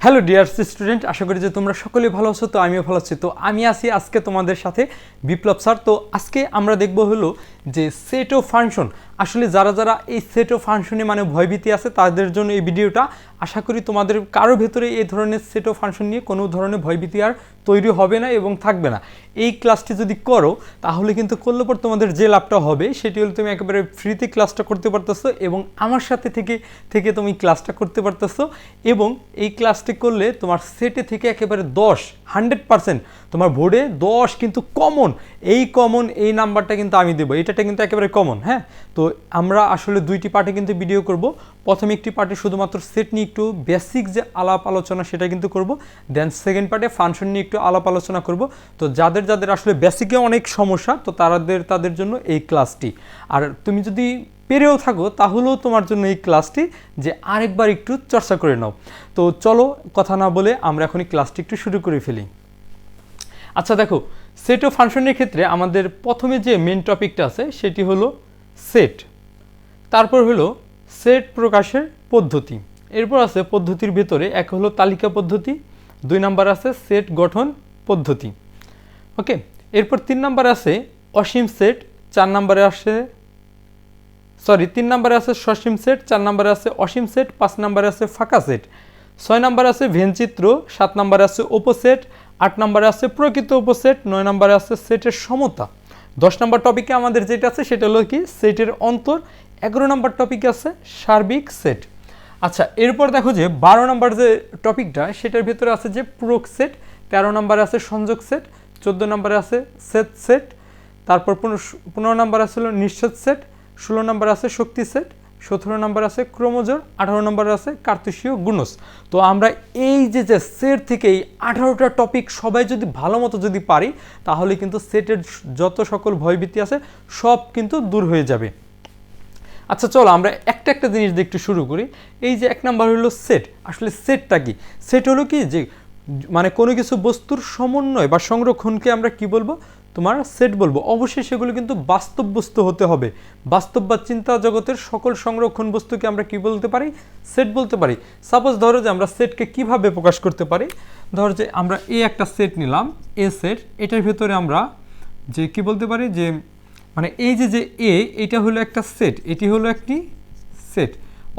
Hello dear student, আশা করি যে তোমরা সকলেই ভালো আছো। তো আমিও ভালো আছি। তো আমি আছি আজকে তোমাদের সাথে বিপ্লব স্যার। তো আজকে আমরা দেখব হলো যে সেট ও ফাংশন। আসলে যারা যারা এই সেট ও ফাংশনে মানে ভয়ভীতি আছে তাদের জন্য এই ভিডিওটা। আশা করি তোমাদের কারো ভেতরে এই ধরনের সেট ও ফাংশন নিয়ে কোনো ধরনের ভয়ভীতি আর তৈরি হবে না এবং থাকবে না। এই ক্লাসটি যদি করো তাহলে কিন্তু করলে পর তোমাদের যে লাভটা হবে সেটি হলো তুমি একেবারে ফ্রিতে ক্লাসটা করতে পারতেছো এবং আমার সাথে থেকে তুমি ক্লাসটা করতে পারতেছো। এবং এই ক্লাসটি করলে তোমার সেটে থেকে একেবারে 100% তোমার বোর্ডে 10 কিন্তু কমন এই নাম্বারটা কিন্তু আমি দেবো। এটা কিন্তু একেবারে কমন। হ্যাঁ, তো আমরা আসলে দুইটি পার্টে কিন্তু ভিডিও করব। প্রথম একটি পার্টে শুধুমাত্র সেট নিয়ে একটু বেসিক যে আলাপ আলোচনা সেটা কিন্তু করব। দেন সেকেন্ড পার্টে ফাংশন নিয়ে একটু আলাপ আলোচনা করব। তো যাদের যাদের আসলে বেসিকে অনেক সমস্যা তো তাদের জন্য এই ক্লাসটি। আর তুমি যদি পেরেও থাকো তাহলেও তোমার জন্য এই ক্লাসটি, যে আরেকবার একটু চর্চা করে নাও। তো চলো কথা না বলে আমরা এখন এই ক্লাসটি একটু শুরু করে ফেলি। আচ্ছা দেখো, সেট ও ফাংশনের ক্ষেত্রে আমাদের প্রথমে যে মেন টপিকটা আছে সেটি হলো সেট। তারপর হলো সেট প্রকাশের পদ্ধতি। এরপর আছে পদ্ধতির ভেতরে এক হলো তালিকা পদ্ধতি, 2 নাম্বার আছে সেট গঠন পদ্ধতি। ওকে, এরপর 3 নাম্বার আছে অসীম সেট, 4 নাম্বারে আসে 3 নাম্বারে আছে সসীম সেট, 4 নাম্বারে আছে অসীম সেট, 5 নাম্বারে আছে ফাঁকা সেট, 6 নাম্বারে আছে ভেনচিত্র, 7 নাম্বারে আছে উপসেট, 8 নাম্বারে আছে প্রকৃত উপসেট, 9 নাম্বারে আছে সেটের সমতা। 10 নাম্বার টপিকে আমাদের যেটা আছে সেটা হলো কি সেটের অন্তর। 11 নাম্বার টপিকে আছে সার্বিক সেট। আচ্ছা, এরপর দেখো যে 12 নাম্বার যে টপিকটা সেটার ভিতরে আছে যে পূরক সেট, 13 নাম্বারে আছে সংযোগ সেট, 14 নাম্বারে আছে সেট, তারপর 15 নাম্বার আছে হলো নিঃসেধ সেট, 16 নাম্বার আছে শক্তি সেট, 17 নাম্বার আছে ক্রোমোজোর, 18 নাম্বার আছে কার্তেশীয় গুণজ। তো আমরা এই যে সেট থেকে এই 18টা টপিক সবাই যদি ভালো মতো যদি পারি তাহলে কিন্তু সেটের যত সকল ভয়ভীতি আছে সব কিন্তু দূর হয়ে যাবে। আচ্ছা চলো আমরা একটা একটা জিনিস দিয়ে একটু শুরু করি। এই যে 1 নাম্বার হলো সেট। আসলে সেটটা কি? সেট হলো কি যে মানে কোনো কিছু বস্তুর সমন্বয় বা সংরক্ষণকে আমরা কি বলবো, তোমার সেট বলবো। অবশ্যই সেগুলো কিন্তু বাস্তব বস্তু হতে হবে। বাস্তব বা চিন্তা জগতের সকল সংরক্ষণ বস্তুকে আমরা কি বলতে পারি, সেট বলতে পারি। সাপোজ ধরো যে আমরা সেটকে কিভাবে প্রকাশ করতে পারি। ধরো যে আমরা একটা সেট নিলাম, এ সেট, এটার ভেতরে আমরা যে কি বলতে পারি যে মানে এই যে এটা হলো একটা সেট, এটি হলো একটি সেট।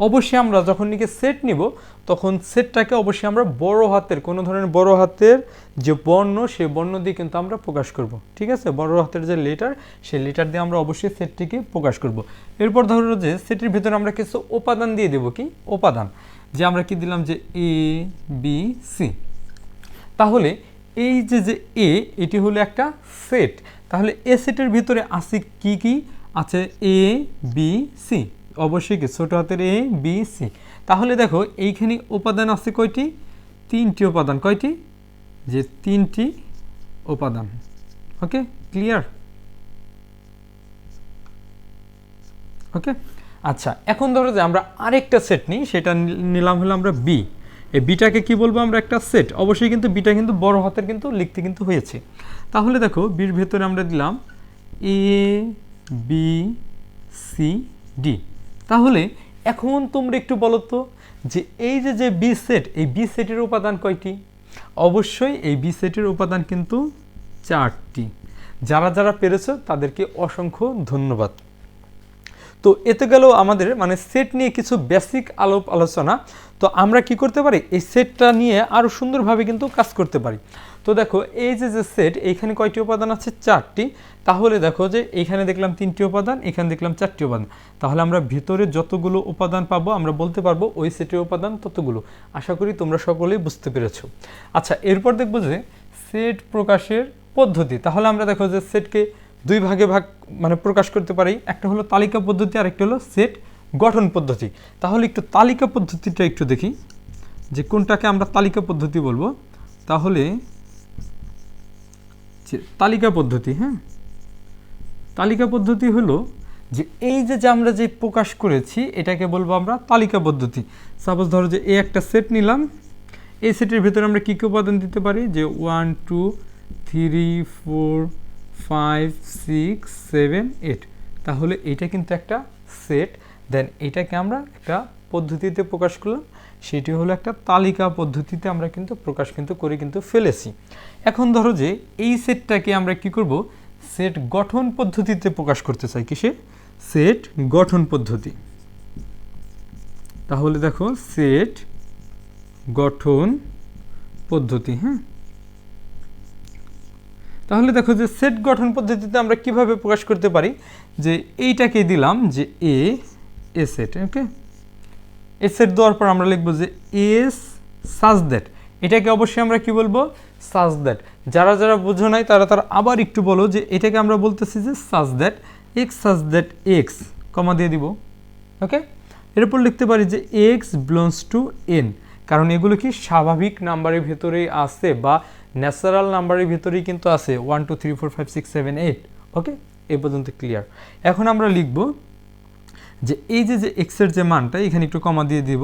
অবশ্যই আমরা যখন নিকে সেট নিব তখন সেটটাকে অবশ্যই আমরা বড় হাতের কোনো ধরনের বড় হাতের যে বর্ণ সেই বর্ণ দিয়ে কিন্তু আমরা প্রকাশ করব। ঠিক আছে, বড় হাতের যে লেটার সেই লেটার দিয়ে আমরা অবশ্যই সেটটিকে প্রকাশ করব। এরপর ধরো যে সেটের ভিতরে আমরা কিছু উপাদান দিয়ে দেব। কি উপাদান? যে আমরা কি দিলাম যে এ বি সি। তাহলে এই যে এটি হলো একটা সেট। তাহলে এ সেটের ভিতরে আছে কি আছে এ বি সি, অবশ্যই কি ছোট হাতের এ বি সি। তাহলে দেখো এইখানে উপাদান আছে কয়টি? 3টি উপাদান। কয়টি? যে 3টি উপাদান। ওকে, ক্লিয়ার? ওকে, আচ্ছা এখন ধরো যে আমরা আরেকটা সেট নিই, সেটা নিলাম হলো আমরা বি। এই বিটাকে কি বলবো আমরা? একটা সেট। অবশ্যই কিন্তু বিটা কিন্তু বড় হাতের কিন্তু লিখতে কিন্তু হয়েছে। তাহলে দেখো বির ভেতরে আমরা দিলাম এ বি সি ডি। তাহলে এখন তোমরা একটু বলো তো যে এই যে বি সেট, এই বি সেটের উপাদান কয়টি? অবশ্যই এই বি সেটের উপাদান কিন্তু 4টি। যারা যারা পেরেছো তাদেরকে অসংখ্য ধন্যবাদ। তো এতে গেল আমাদের মানে সেট নিয়ে কিছু বেসিক আলোচনা। তো আমরা কি করতে পারি, এই সেটটা নিয়ে আরও সুন্দরভাবে কিন্তু কাজ করতে পারি। তো দেখো এই যে সেট, এইখানে কয়টি উপাদান আছে? 4টি। তাহলে দেখো যে এইখানে দেখলাম 3টি উপাদান, এখানে দেখলাম 4টি উপাদান। তাহলে আমরা ভিতরে যতগুলো উপাদান পাবো আমরা বলতে পারবো ওই সেটের উপাদান ততগুলো। আশা করি তোমরা সকলেই বুঝতে পেরেছো। আচ্ছা, এরপর দেখবো যে সেট প্রকাশের পদ্ধতি। তাহলে আমরা দেখো যে সেটকে 2 ভাগে মানে প্রকাশ করতে পারি। একটা হলো তালিকা পদ্ধতি আর একটা হলো সেট গঠন পদ্ধতি। তাহলে একটু তালিকা পদ্ধতিটা একটু দেখি যে কোনটাকে আমরা তালিকা পদ্ধতি বলবো। তাহলে তালিকা পদ্ধতি, হ্যাঁ, তালিকা পদ্ধতি হলো যে এই যে আমরা যে প্রকাশ করেছি এটাকে বলবো আমরা তালিকা পদ্ধতি। সাপোজ ধরো যে একটা সেট নিলাম, এই সেটের ভিতরে আমরা কী কী উপাদান দিতে পারি যে 1 2 3 4 5 6 7 8। তাহলে এটা কিন্তু একটা সেট। দেন এটাকে আমরা একটা পদ্ধতিতে প্রকাশ করলাম, সেটি হলো একটা তালিকা পদ্ধতিতে আমরা কিন্তু প্রকাশ কিন্তু করে কিন্তু ফেলেছি। এখন ধরো যে এই সেটটাকে আমরা কি করব, সেট গঠন পদ্ধতিতে প্রকাশ করতে চাই। কিসে? সেট গঠন পদ্ধতি। তাহলে দেখো সেট গঠন পদ্ধতি। হ্যাঁ, তাহলে দেখো যে সেট গঠন পদ্ধতিতে আমরা কিভাবে প্রকাশ করতে পারি, যে এইটাকে দিলাম যে A set. Okay, A set দেওয়ার পর আমরা লিখবো যে এস সাজ দ্যাট। এটাকে অবশ্যই আমরা কি বলবো? Such that. যারা যারা বোঝো নাই তারা আবার একটু বলো যে এটাকে আমরা বলতেছি যে such that x such that x, comma দিয়ে দিব। ওকে, এরপর লিখতে পারি যে এক্স বিলংস টু এন, কারণ এগুলো কি স্বাভাবিক নাম্বারের ভেতরেই আছে বা ন্যাচারাল নাম্বারের ভেতরেই কিন্তু আছে 1 2 3 4 5 6 7 8। ওকে, এই পর্যন্ত ক্লিয়ার। এখন আমরা লিখব যে এই যে এক্সের যে মানটা এখানে একটু কমা দিয়ে দিব।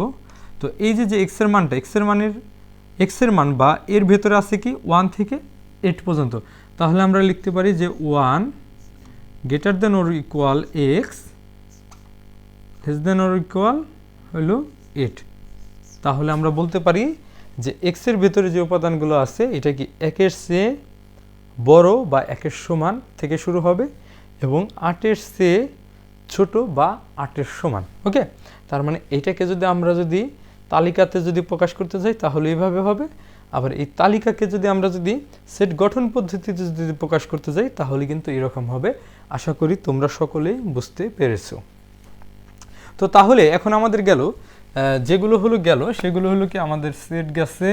তো এই যে এক্সের মানটা, এক্সের মান বা এর ভেতরে আছে কি 1 থেকে 8 পর্যন্ত। তাহলে আমরা লিখতে পারি যে 1 greater than or equal x less than or equal হলো 8। তাহলে আমরা বলতে পারি যে এক্সের ভেতরে যে উপাদানগুলো আছে এটা কি 1-এর চেয়ে বড় বা 1-এর সমান থেকে শুরু হবে এবং 8-এর চেয়ে ছোট বা 8-এর সমান। ওকে, তার মানে এইটাকে যদি আমরা তালিকাতে প্রকাশ করতে যাই তাহলে এইভাবে হবে। আবার এই তালিকাকে আমরা সেট গঠন পদ্ধতিতে প্রকাশ করতে যাই তাহলে কিন্তু এরকম হবে। আশা করি তোমরা সকলেই বুঝতে পেরেছো। তো তাহলে এখন আমাদের যেগুলো গেল সেগুলো হলো কি আমাদের সেট গেছে,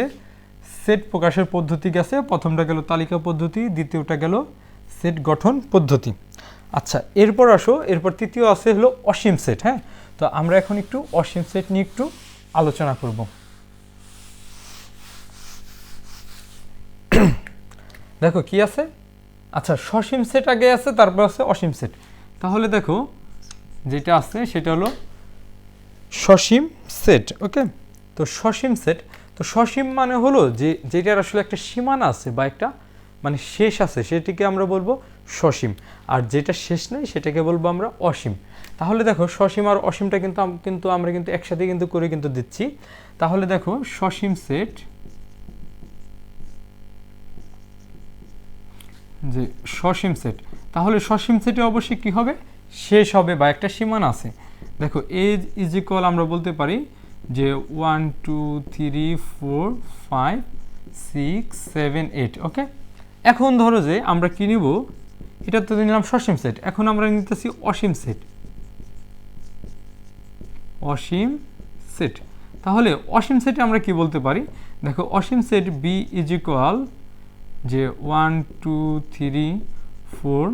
সেট প্রকাশের পদ্ধতি গেছে। প্রথমটা গেল তালিকা পদ্ধতি, দ্বিতীয়টা গেল সেট গঠন পদ্ধতি। আচ্ছা, এরপর আসো, এরপর তৃতীয় আছে হলো অসীম সেট। হ্যাঁ, তো আমরা এখন একটু অসীম সেট নিয়ে একটু আলোচনা করব। দেখো কি আছে, আচ্ছা সসীম সেট আগে আছে, তারপর আছে অসীম সেট। তাহলে দেখো যেটা আছে সেটা হলো সসীম সেট। ওকে, তো সসীম সেট, তো সসীম মানে হলো যেটার আসলে একটা সীমানা আছে বা একটা মানে শেষ আছে সেটিকে আমরা বলবো সসীম, আর যেটা শেষ নেই সেটাকে বলবো আমরা অসীম। তাহলে দেখো সসীম আর অসীমটা কিন্তু আমরা একসাথে করে দিচ্ছি। তাহলে দেখো সসীম সেট, যে সসীম সেট, তাহলে সসীম সেটে অবশ্যই কি হবে? শেষ হবে বা একটা সীমানা আছে। দেখো এজ ইজ ইকুয়াল আমরা বলতে পারি যে 1 2 3 4 5 6 7 8। ওকে, এখন ধরো যে আমরা কি নিব, এটা তো নিলাম সসীম সেট, এখন আমরা নিতেছি অসীম সেট। অসীম সেট, তাহলে অসীম সেটে আমরা কি বলতে পারি? দেখো অসীম সেট বি ইজ ইকুয়াল যে 1 2 3 4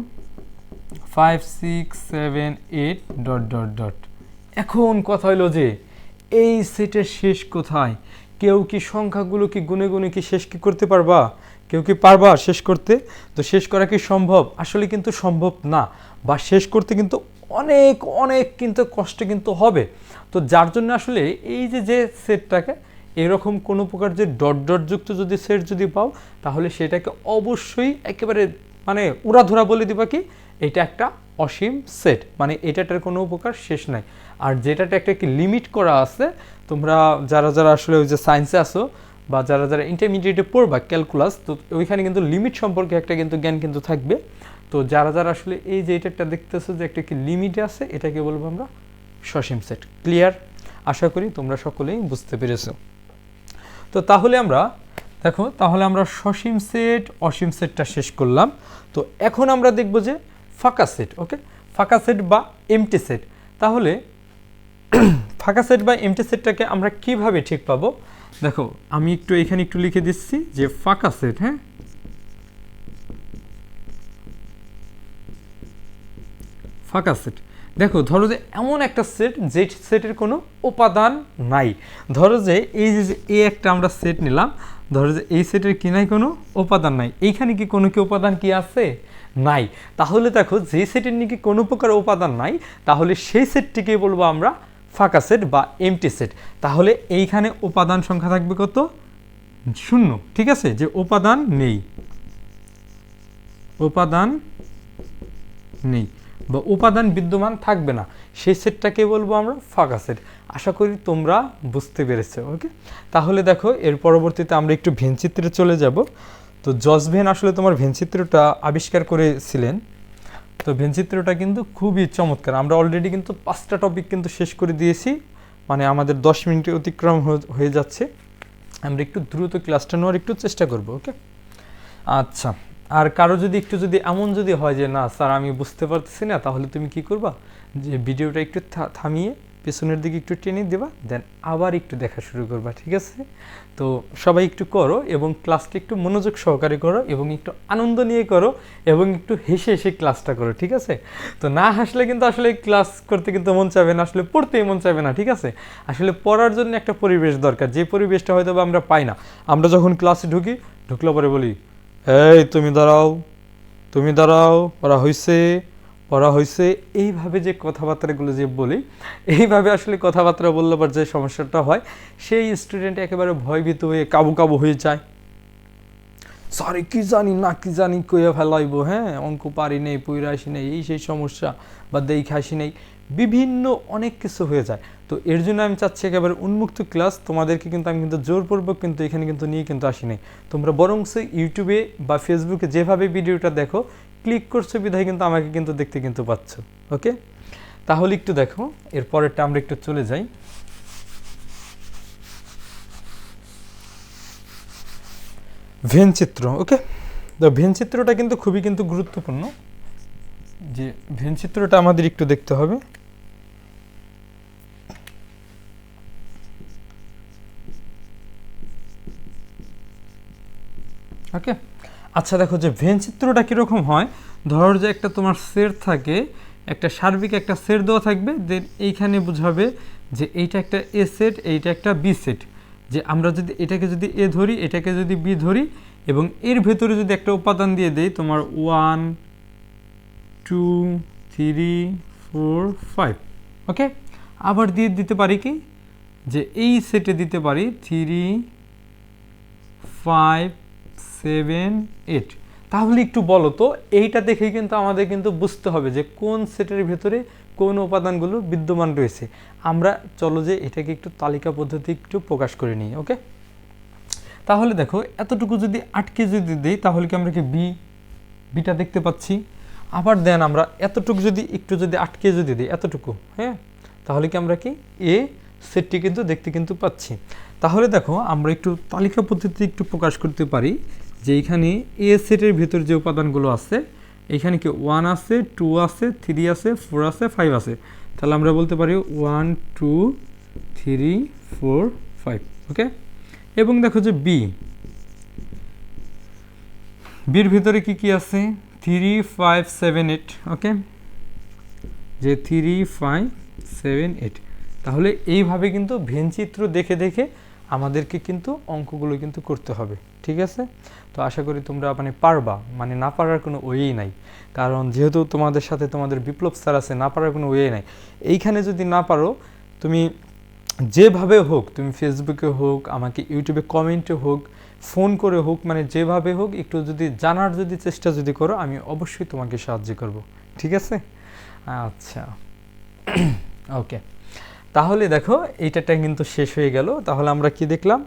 5 6 7 8 ডট ডট ডট। এখন কথা হলো যে এই সেটের শেষ কোথায়? কেউ কি সংখ্যাগুলো কি গুনে গুনে কি শেষ কি করতে পারবা? কেউ কি পারবা শেষ করতে? তো শেষ করা কি সম্ভব? আসলে কিন্তু সম্ভব না, বা শেষ করতে কিন্তু অনেক অনেক কিন্তু কষ্ট কিন্তু হবে। তো যার জন্য আসলে এই যে সেটটাকে এরকম কোনো প্রকার যে ডট ডট যুক্ত যদি সেট যদি পাও তাহলে সেটাকে অবশ্যই একেবারে মানে উড়াধুরা বলে দিবা কি এটা একটা অসীম সেট, মানে এটাটার কোনো প্রকার শেষ নাই। আর যেটাতে একটা কি লিমিট করা আছে, তোমরা যারা যারা আসলে ওই যে সায়েন্সে আসো বা যারা যারা ইন্টারমিডিয়েটে পড়বা ক্যালকুলাস, তো ওইখানে কিন্তু লিমিট সম্পর্কে একটা কিন্তু জ্ঞান কিন্তু থাকবে। তো যারা যারা আসলে এই যে এটা দেখতেছো যে একটা কি লিমিটে আছে, এটাকে বলবো আমরা সসীম সেট। ক্লিয়ার? আশা করি তোমরা সকলেই বুঝতে পেরেছো। তো তাহলে আমরা দেখো, তাহলে আমরা সসীম সেট অসীম সেটটা শেষ করলাম। তো এখন আমরা দেখব যে ফাঁকা সেট। ওকে, ফাঁকা সেট বা এমটি সেট। তাহলে ফাঁকা সেট বা এমটি সেটটাকে আমরা কিভাবে ঠিক পাবো? দেখো আমি এখানে একটু লিখে দিচ্ছি যে ফাঁকা সেট। হ্যাঁ, ফাঁকা সেট। দেখো ধরো যে এমন একটা সেট যে সেটের কোনো উপাদান নাই। ধরো যে এই যে একটা আমরা সেট নিলাম, ধরো যে এই সেটের কি নাই, কোনো উপাদান নাই। এইখানে কি কোনো কি উপাদান কি আছে? নাই। তাহলে দেখো যে সেটের নাকি কোনো প্রকার উপাদান নাই, তাহলে সেই সেটটিকে বলবো আমরা ফাঁকা সেট বা এমটি সেট। তাহলে এইখানে উপাদান সংখ্যা থাকবে কত? 0। ঠিক আছে, যে উপাদান নেই, উপাদান নেই। বা উপাদান বিদ্যমান থাকবে না, সেই সেটটাকে বলবো আমরা ফাঁকা সেট। আশা করি তোমরা বুঝতে পেরেছো। ওকে, তাহলে দেখো এর পরবর্তীতে আমরা একটু ভেনচিত্রে চলে যাব। তো জস ভেন আসলে তোমার ভেনচিত্রটা আবিষ্কার করেছিলেন। তো ভেনচিত্রটা কিন্তু খুবই চমৎকার। আমরা অলরেডি কিন্তু 5টা টপিক কিন্তু শেষ করে দিয়েছি, মানে আমাদের 10 মিনিটে অতিক্রম হয়ে যাচ্ছে। আমরা একটু দ্রুত ক্লাসটা নেওয়ার একটু চেষ্টা করব। ওকে, আচ্ছা। আর কারো যদি একটু যদি এমন যদি হয় যে না স্যার আমি বুঝতে পারতেছি না, তাহলে তুমি কি করবা, যে ভিডিওটা একটু থামিয়ে পেছনের দিকে একটু টেনে দেবা, দেন আবার একটু দেখা শুরু করবা। ঠিক আছে, তো সবাই একটু করো এবং ক্লাসটা একটু মনোযোগ সহকারে করো এবং একটু আনন্দ নিয়ে করো এবং একটু হেসে হেসে ক্লাসটা করো। ঠিক আছে, তো না হাসলে কিন্তু আসলে ক্লাস করতে কিন্তু মন চাইবে না, আসলে পড়তেই মন চাইবে না। ঠিক আছে, আসলে পড়ার জন্য একটা পরিবেশ দরকার, যে পরিবেশটা হয়তো আমরা পাই না। আমরা যখন ক্লাসে ঢুকলে পরে বলি এই তুমি দাঁড়াও, তুমি দাঁড়াও, পড়া হয়েছে, পড়া হয়েছে, এইভাবে যে কথাবার্তাগুলো যে বলি, এইভাবে আসলে কথাবার্তা বললে পর যে সমস্যাটা হয়, সেই স্টুডেন্ট একেবারে ভয়ভীত হয়ে কাবু কাবু হয়ে যায়। সরি কি জানি না কি জানি কইয়া ফেলাইব, হ্যাঁ অঙ্ক পারি নেই, পইরা আসি নেই, এই সেই সমস্যা, বা দেখে আসি নেই, বিভিন্ন অনেক কিছু হয়ে যায়। তো এর জন্য আমি চাচ্ছি একেবারে উন্মুক্ত ক্লাস তোমাদেরকে, কিন্তু আমি কিন্তু জোরপূর্বক কিন্তু এখানে কিন্তু নিয়ে কিন্তু আসি নাই। তোমরা বরং ইউটিউবে বা ফেসবুকে যেভাবে ভিডিওটা দেখো, ক্লিক করছো বিধায় কিন্তু আমাকে কিন্তু দেখতে কিন্তু পাচ্ছ। ওকে, তাহলে একটু দেখো এর পরেরটা আমরা একটু চলে যাই। ভেনচিত্র। ওকে, তো ভেনচিত্রটা কিন্তু খুবই কিন্তু গুরুত্বপূর্ণ, যে ভেনচিত্রটা আমাদের একটু দেখতে হবে। ওকে, আচ্ছা দেখো যে ভেনচিত্রটা কীরকম হয়, ধরো যে একটা তোমার সেট থাকে, একটা সার্বিক একটা সেট দেওয়া থাকবে, দেন এইখানে বোঝাবে যে এইটা একটা এ সেট, এইটা একটা বি সেট। যে আমরা যদি এটাকে যদি এ ধরি, এটাকে যদি বি ধরি, এবং এর ভেতরে যদি একটা উপাদান দিয়ে দেই তোমার 1 2 3 4 5। ওকে, আবার দিয়ে দিতে পারি কি, যে এই সেটে দিতে পারি 3 5 7 8। তাহলে একটু বলো তো, এইটা দেখেই কিন্তু আমাদের কিন্তু বুঝতে হবে যে কোন সেটের ভেতরে কোন উপাদানগুলো বিদ্যমান রয়েছে। আমরা চলো যে এটাকে একটু তালিকা পদ্ধতি একটু প্রকাশ করে নিই। ওকে, তাহলে দেখো এতটুকু যদি আটকে যদি দিই, তাহলে কি আমরা কি বিটা দেখতে পাচ্ছি। আবার দেন আমরা এতটুকু যদি একটু যদি আটকে যদি দিই এতটুকু, হ্যাঁ, তাহলে কি আমরা কি এ সেটটি কিন্তু দেখতে কিন্তু পাচ্ছি। তাহলে দেখো আমরা একটু তালিকা পদ্ধতি একটু প্রকাশ করতে পারি, যে এইখানে এ সেটের ভিতর যে উপাদানগুলো আছে, এইখানে কি 1 আছে, 2 আছে, 3 আছে, 4 আছে, 5 আছে। তাহলে আমরা বলতে পারি 1 2 3 4 5। ওকে, এবং দেখো যে বির ভিতরে কি কি আছে, 3 5 7 8। ওকে, যে 3 5 7 8। তাহলে এইভাবে কিন্তু ভেনচিত্র দেখে দেখে আমাদেরকে কিন্তু অঙ্কগুলো কিন্তু করতে হবে। ঠিক আছে, তো আশা করি তোমরা মানে পারবা, মানে না পারার কোনো ওয়েই নাই, কারণ যেহেতু তোমাদের সাথে তোমাদের বিপ্লব স্যার আছে, না পারার কোনো ওয়ে নাই। এইখানে যদি না পারো, তুমি যেভাবে হোক, তুমি ফেসবুকে হোক, আমাকে ইউটিউবে কমেন্টে হোক, ফোন করে হোক, মানে যেভাবে হোক একটু যদি জানার যদি চেষ্টা যদি করো, আমি অবশ্যই তোমাকে সাহায্য করব। ঠিক আছে, আচ্ছা ওকে, তাহলে দেখো এইটাটা কিন্তু শেষ হয়ে গেল। তাহলে আমরা কি দেখলাম,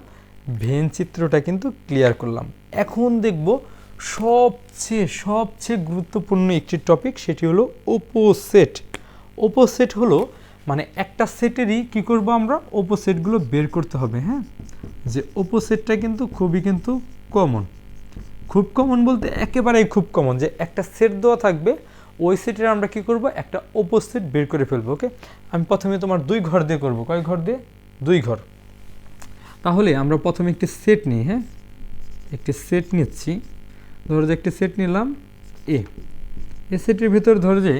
ভেনচিত্রটা কিন্তু ক্লিয়ার করলাম। এখন দেখব সবচেয়ে গুরুত্বপূর্ণ একটি টপিক, সেটি হলো অপোসেট। অপোসেট হলো মানে একটা সেটেরই কি করব আমরা, অপোসেটগুলো বের করতে হবে। হ্যাঁ, যে অপোসেটটা কিন্তু খুবই কিন্তু কমন, খুব কমন বলতে একেবারেই খুব কমন, যে একটা সেট দেওয়া থাকবে, ওই সেটের আমরা কি করব, একটা অপোসেট বের করে ফেলবো। ওকে, আমি প্রথমে তোমার 2 ঘর দিয়ে করব। কয় ঘর দিয়ে? 2 ঘর। তাহলে আমরা প্রথমে একটি সেট নিই। হ্যাঁ, একটি সেট নিচ্ছি, ধরো যে একটি সেট নিলাম এ সেটের ভিতর ধরো যে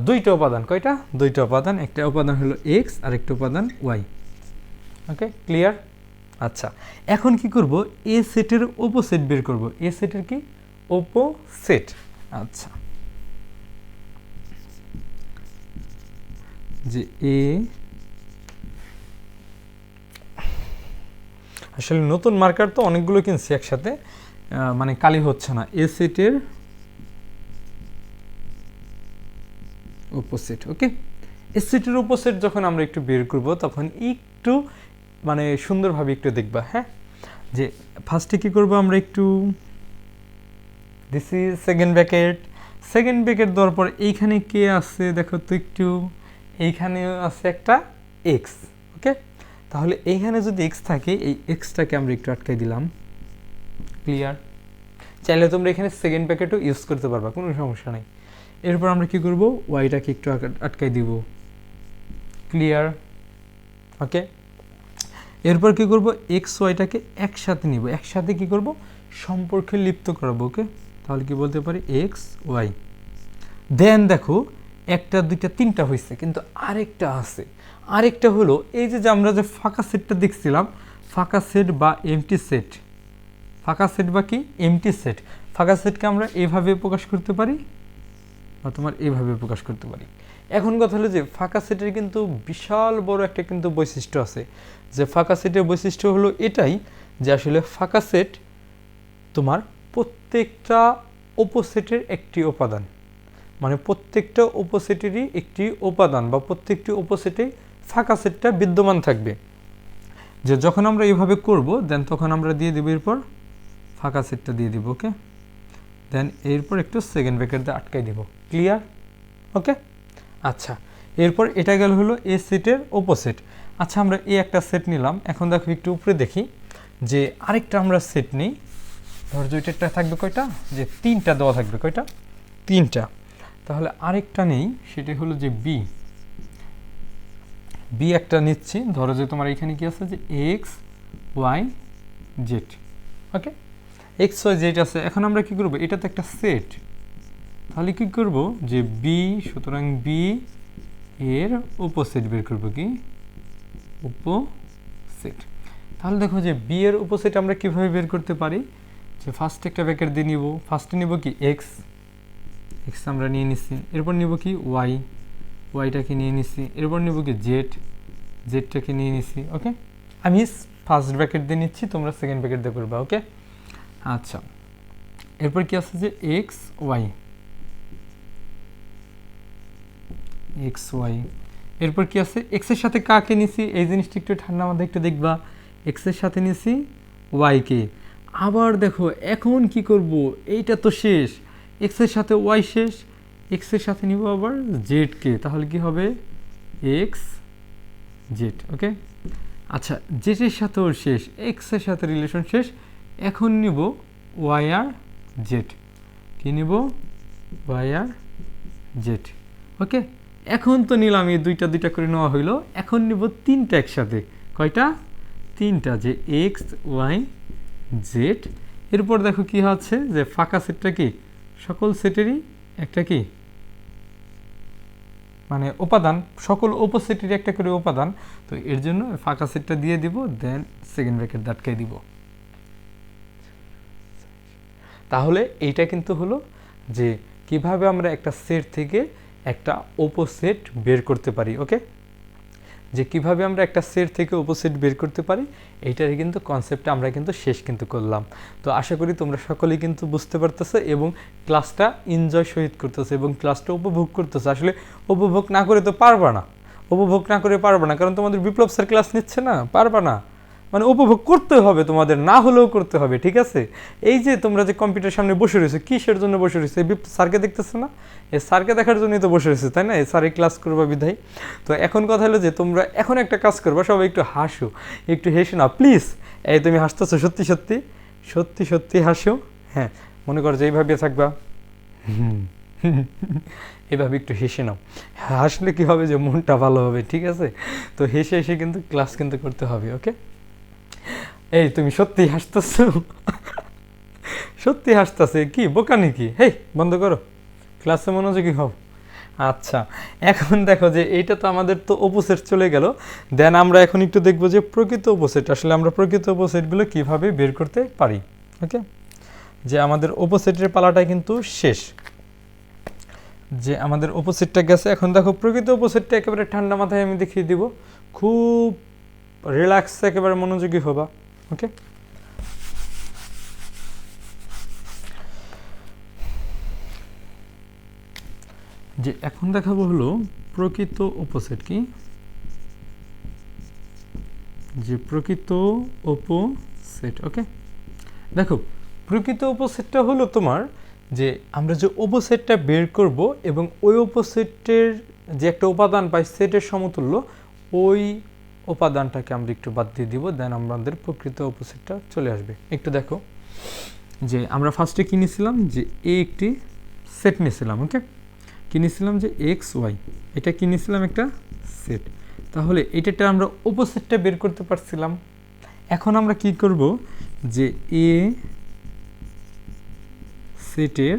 2টা উপাদান। কয়টা? 2টা উপাদান। একটা উপাদান হলো এক্স আর একটা উপাদান ওয়াই। ওকে, ক্লিয়ার? আচ্ছা, এখন কি করব, এ সেটের অপোসেট বের করব। এ সেটের কি অপোসেট। আচ্ছা, যে এ আসলে নতুন মার্কার তো অনেকগুলো কিনছি একসাথে, মানে কালি হচ্ছে না। এ সেটের অপোজিট। ওকে, এই সেটের অপোজিট যখন আমরা একটু বের করব তখন একটু মানে সুন্দরভাবে একটু দেখবা। হ্যাঁ, যে ফার্স্টে কি করব আমরা একটু দিস ইজ সেকেন্ড ব্র্যাকেট দেওয়ার পর এইখানে কে আছে দেখো তো একটু, এইখানে আছে একটা এক্স। ওকে, তাহলে এইখানে যদি এক্স থাকে এই এক্সটাকে আমরা একটু আটকাই দিলাম। ক্লিয়ার? চাইলে তোমরা এখানে সেকেন্ড ব্র্যাকেটও ইউজ করতে পারবা, কোনো সমস্যা নেই। এরপর আমরা কি করব, ওয়াইটাকে একটু আটকাই দিব। ক্লিয়ার? ওকে, এরপর কি করব, এক্স ওয়াইটাকে একসাথে নিব, একসাথে কি করব, সম্পর্কে লিপ্ত করাবো। ওকে, তাহলে কি বলতে পারি, এক্স ওয়াই। দেন দেখো একটা দুইটা তিনটা হয়েছে, কিন্তু আরেকটা আছে। আরেকটা হলো এই যে আমরা যে ফাঁকা সেটটা দেখছিলাম, ফাঁকা সেট বা এমটি সেট, ফাঁকা সেট বা কি এমটি সেট। ফাঁকা সেটকে আমরা এইভাবে প্রকাশ করতে পারি বা তোমার এইভাবে প্রকাশ করতে পারি। এখন কথা হলো যে ফাঁকা সেটের কিন্তু বিশাল বড় একটা কিন্তু বৈশিষ্ট্য আছে, যে ফাঁকা সেটের বৈশিষ্ট্য হলো এটাই যে আসলে ফাঁকা সেট তোমার প্রত্যেকটা উপসেটের একটি উপাদান, মানে প্রত্যেকটা উপসেটেরই একটি উপাদান বা প্রত্যেকটি উপসেটে ফাঁকা সেটটা বিদ্যমান থাকবে। যে যখন আমরা এইভাবে করব দেন তখন আমরা দিয়ে দেব এরপর ফাঁকা সেটটা দিয়ে দিব। ওকে, দেন এরপর একটু সেকেন্ড ব্র্যাকেট দিয়ে আটকাই দিব। ক্লিয়ার? ওকে, আচ্ছা, এরপর এটা গেল হলো এ সেটের অপোজিট। আচ্ছা, আমরা এই একটা সেট নিলাম, এখন দেখো একটু উপরে দেখি যে আরেকটা আমরা সেট নিই। ধর দুইটা থাকবে কয়টা, যে তিনটা দেওয়া থাকবে, কয়টা, তিনটা। তাহলে আরেকটা নেই, সেটা হলো যে বি একটা নিচ্ছি। ধরো যে তোমার এখানে কি আছে, যে এক্স ওয়াই জেড। ওকে, এক্স ওয়াই জেড আছে। এখন আমরা কি করব, এটা তো একটা সেট, তাহলে কি করব যে বি, সুতরাং বি এর উপসেট বের করব, কি উপসেট। তাহলে দেখো যে বি এর উপসেট আমরা কিভাবে বের করতে পারি, যে ফার্স্ট একটা ব্র্যাকেট দিয়ে নিব, ফার্স্টে নিব কি এক্স আমরা নিয়ে নিচ্ছি, এরপর নিব কি ওয়াইটাকে নিয়ে নিচ্ছি, এরপর নিব কি জেডটাকে নিয়ে নিচ্ছি। ওকে, আমি ফার্স্ট ব্র্যাকেট দিয়ে নিচ্ছি, তোমরা সেকেন্ড ব্র্যাকেট দিয়ে করবা। ওকে, আচ্ছা, এরপর কি আছে, যে এক্স ওয়াই। এরপর কি আছে, এক্স এর সাথে কাকে নিছি, এই জিনিসটা একটু ঠান্ডা মাথায় একটু দেখবা। এক্স এর সাথে নিছি ওয়াইকে। আবার দেখো এখন কি করব, এইটা তো শেষ, এক্স এর সাথে ওয়াই শেষ, এক্স এর সাথে নিব আবার জেডকে, তাহলে কি হবে এক্স জেড। ওকে, আচ্ছা, জেডের সাথেও শেষ, এক্স এর সাথে রিলেশন শেষ, এখন নিব ওয়াই আর জেড। কি নিব, ওয়াই আর জেড। ওকে, এখন তো নিলাম, এই দুইটা করে নেওয়া হইলো। এখন নিব তিনটা একসাথে, কয়টা, তিনটা, যে এক্স ওয়াই জেড। এরপর দেখো কি হচ্ছে, যে ফাঁকা সেটটা কি সকল সেটেরই একটা কি মানে উপাদান, সকল উপসেটেরই একটা করে উপাদান। তো এর জন্য ফাঁকা সেটটা দিয়ে দিব, দেন সেকেন্ড ব্র্যাকেট আটকাই দিব। তাহলে এইটা কিন্তু হলো যে কিভাবে আমরা একটা সেট থেকে একটা উপসেট বের করতে পারি। ওকে, যে কিভাবে আমরা একটা সেট থেকে উপসেট বের করতে পারি, এইটার কিন্তু কনসেপ্টটা আমরা কিন্তু শেষ কিন্তু করলাম। তো আশা করি তোমরা সকলেই কিন্তু বুঝতে পারতেছো এবং ক্লাসটা এনজয় সহিত করতেছো এবং ক্লাসটা উপভোগ করতেছো। আসলে উপভোগ না করে তো পারবা না, কারণ তোমাদের বিপ্লব স্যার ক্লাস নিচ্ছে না, পারবা না, মানে উপভোগ করতে হবে তোমাদের, না হলেও করতে হবে। ঠিক আছে, এই যে তোমরা যে কম্পিউটার সামনে বসে রয়েছে, কিসের জন্য বসে রয়েছে, স্যারকে দেখতেছো না, এই স্যারকে দেখার জন্যই তো বসে রয়েছে, তাই না, এই স্যারে ক্লাস করবা বিধায়। তো এখন কথা হলো যে তোমরা এখন একটা কাজ করবা, সবাই একটু হাসো, একটু হেসো না প্লিজ। এই তুমি হাসতেছো, সত্যি হাসো। হ্যাঁ, মনে করো যে এইভাবে থাকবা, এভাবে একটু হেসে নাও, হাসলে কি হবে, যে মনটা ভালো হবে। ঠিক আছে, তো হেসে কিন্তু ক্লাস কিন্তু করতে হবে। ওকে, এই তুমি সত্যি হাসতেছে, কি বোকা নাকি, হেই বন্ধ করো, ক্লাসে মনোযোগী হও। আচ্ছা, এখন দেখো যে এইটা তো আমাদের তো অপোজিট চলে গেল। দেন আমরা এখন একটু দেখবো যে প্রকৃত অপোজিট, আসলে আমরা প্রকৃত অপোজিটগুলো কিভাবে বের করতে পারি। ওকে, যে আমাদের অপোজিটের পালাটা কিন্তু শেষ, যে আমাদের অপোজিটটা গেছে। এখন দেখো প্রকৃত অপোজিটটা একেবারে ঠান্ডা মাথায় আমি দেখিয়ে দিব, খুব রিল্যাক্স, একেবারে মনোযোগী হবা। ওকে, যে এখন দেখাবো হলো প্রকৃত উপসেট কি, যে প্রকৃত উপসেট। ওকে, দেখো প্রকৃত উপসেটটা হলো তোমার যে আমরা যে উপসেটটা বের করব এবং ওই উপসেটের যে একটা উপাদান পাই সেটের সমতুল্য ওই উপাদানটাকে আমরা একটু বাদ দিয়ে দিব, দেন আমাদের প্রকৃত উপসেটটা চলে আসবে। একটু দেখো যে আমরা ফার্স্টে কি নিয়েছিলাম, যে একটি সেট নিয়েছিলাম। ওকে, কি নিয়েছিলাম, যে এক্স ওয়াই, এটা কি নিয়েছিলাম, একটা সেট। তাহলে এটাটা আমরা উপসেটটা বের করতে পারছিলাম। এখন আমরা কি করব, যে এ সেটের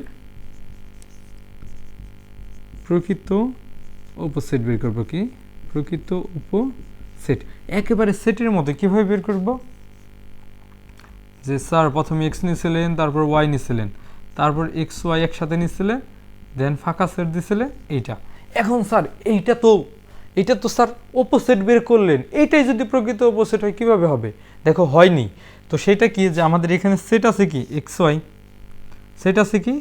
প্রকৃত উপসেট বের করব, কি প্রকৃত উপসেট একেবারে সেটের মধ্যে কিভাবে বের করব, যে স্যার প্রথমে এক্স নিয়েছিলেন, তারপর ওয়াই নিয়েছিলেন, তারপর এক্স ওয়াই একসাথে নিয়েছিলেন, দেন ফাঁকা সেট দিয়েছিলেন এইটা। এখন স্যার এইটা তো স্যার অপোসিট বের করলেন, এইটাই যদি প্রকৃত অপোসিট হয় কিভাবে হবে? দেখো হয়নি। তো সেটা কি, যে আমাদের এখানে সেট আছে কি এক্স ওয়াই, সেট আছে কি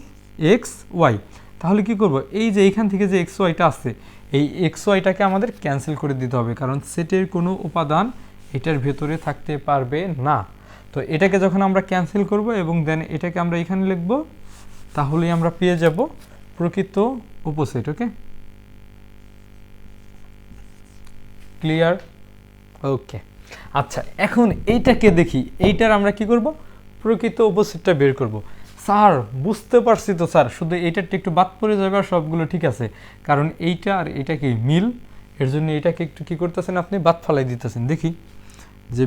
এক্স ওয়াই। তাহলে কি করব, এই যে এইখান থেকে যে এক্স ওয়াইটা আছে, এই এক্স ওয়াইটাকে আমাদের ক্যান্সেল করে দিতে হবে, কারণ সেটের কোনো উপাদান এটার ভেতরে থাকতে পারবে না। তো এটাকে যখন আমরা ক্যান্সেল করব এবং দেন এটাকে আমরা এখানে লিখব, তাহলেই আমরা পেয়ে যাব প্রকৃত উপসেট। ওকে, ক্লিয়ার? ওকে, আচ্ছা এখন এইটাকে দেখি, এইটার আমরা কি করব, প্রকৃত উপসেটটা বের করব। স্যার বুঝতে পারছি তো স্যার, শুধু এইটারটা একটু বাদ পড়ে যাবে আর সবগুলো ঠিক আছে, কারণ এইটা আর এইটা কি মিল, এর জন্য এটাকে একটু কি করতেছেন আপনি, বাদ ফালাই দিতেছেন। দেখি যে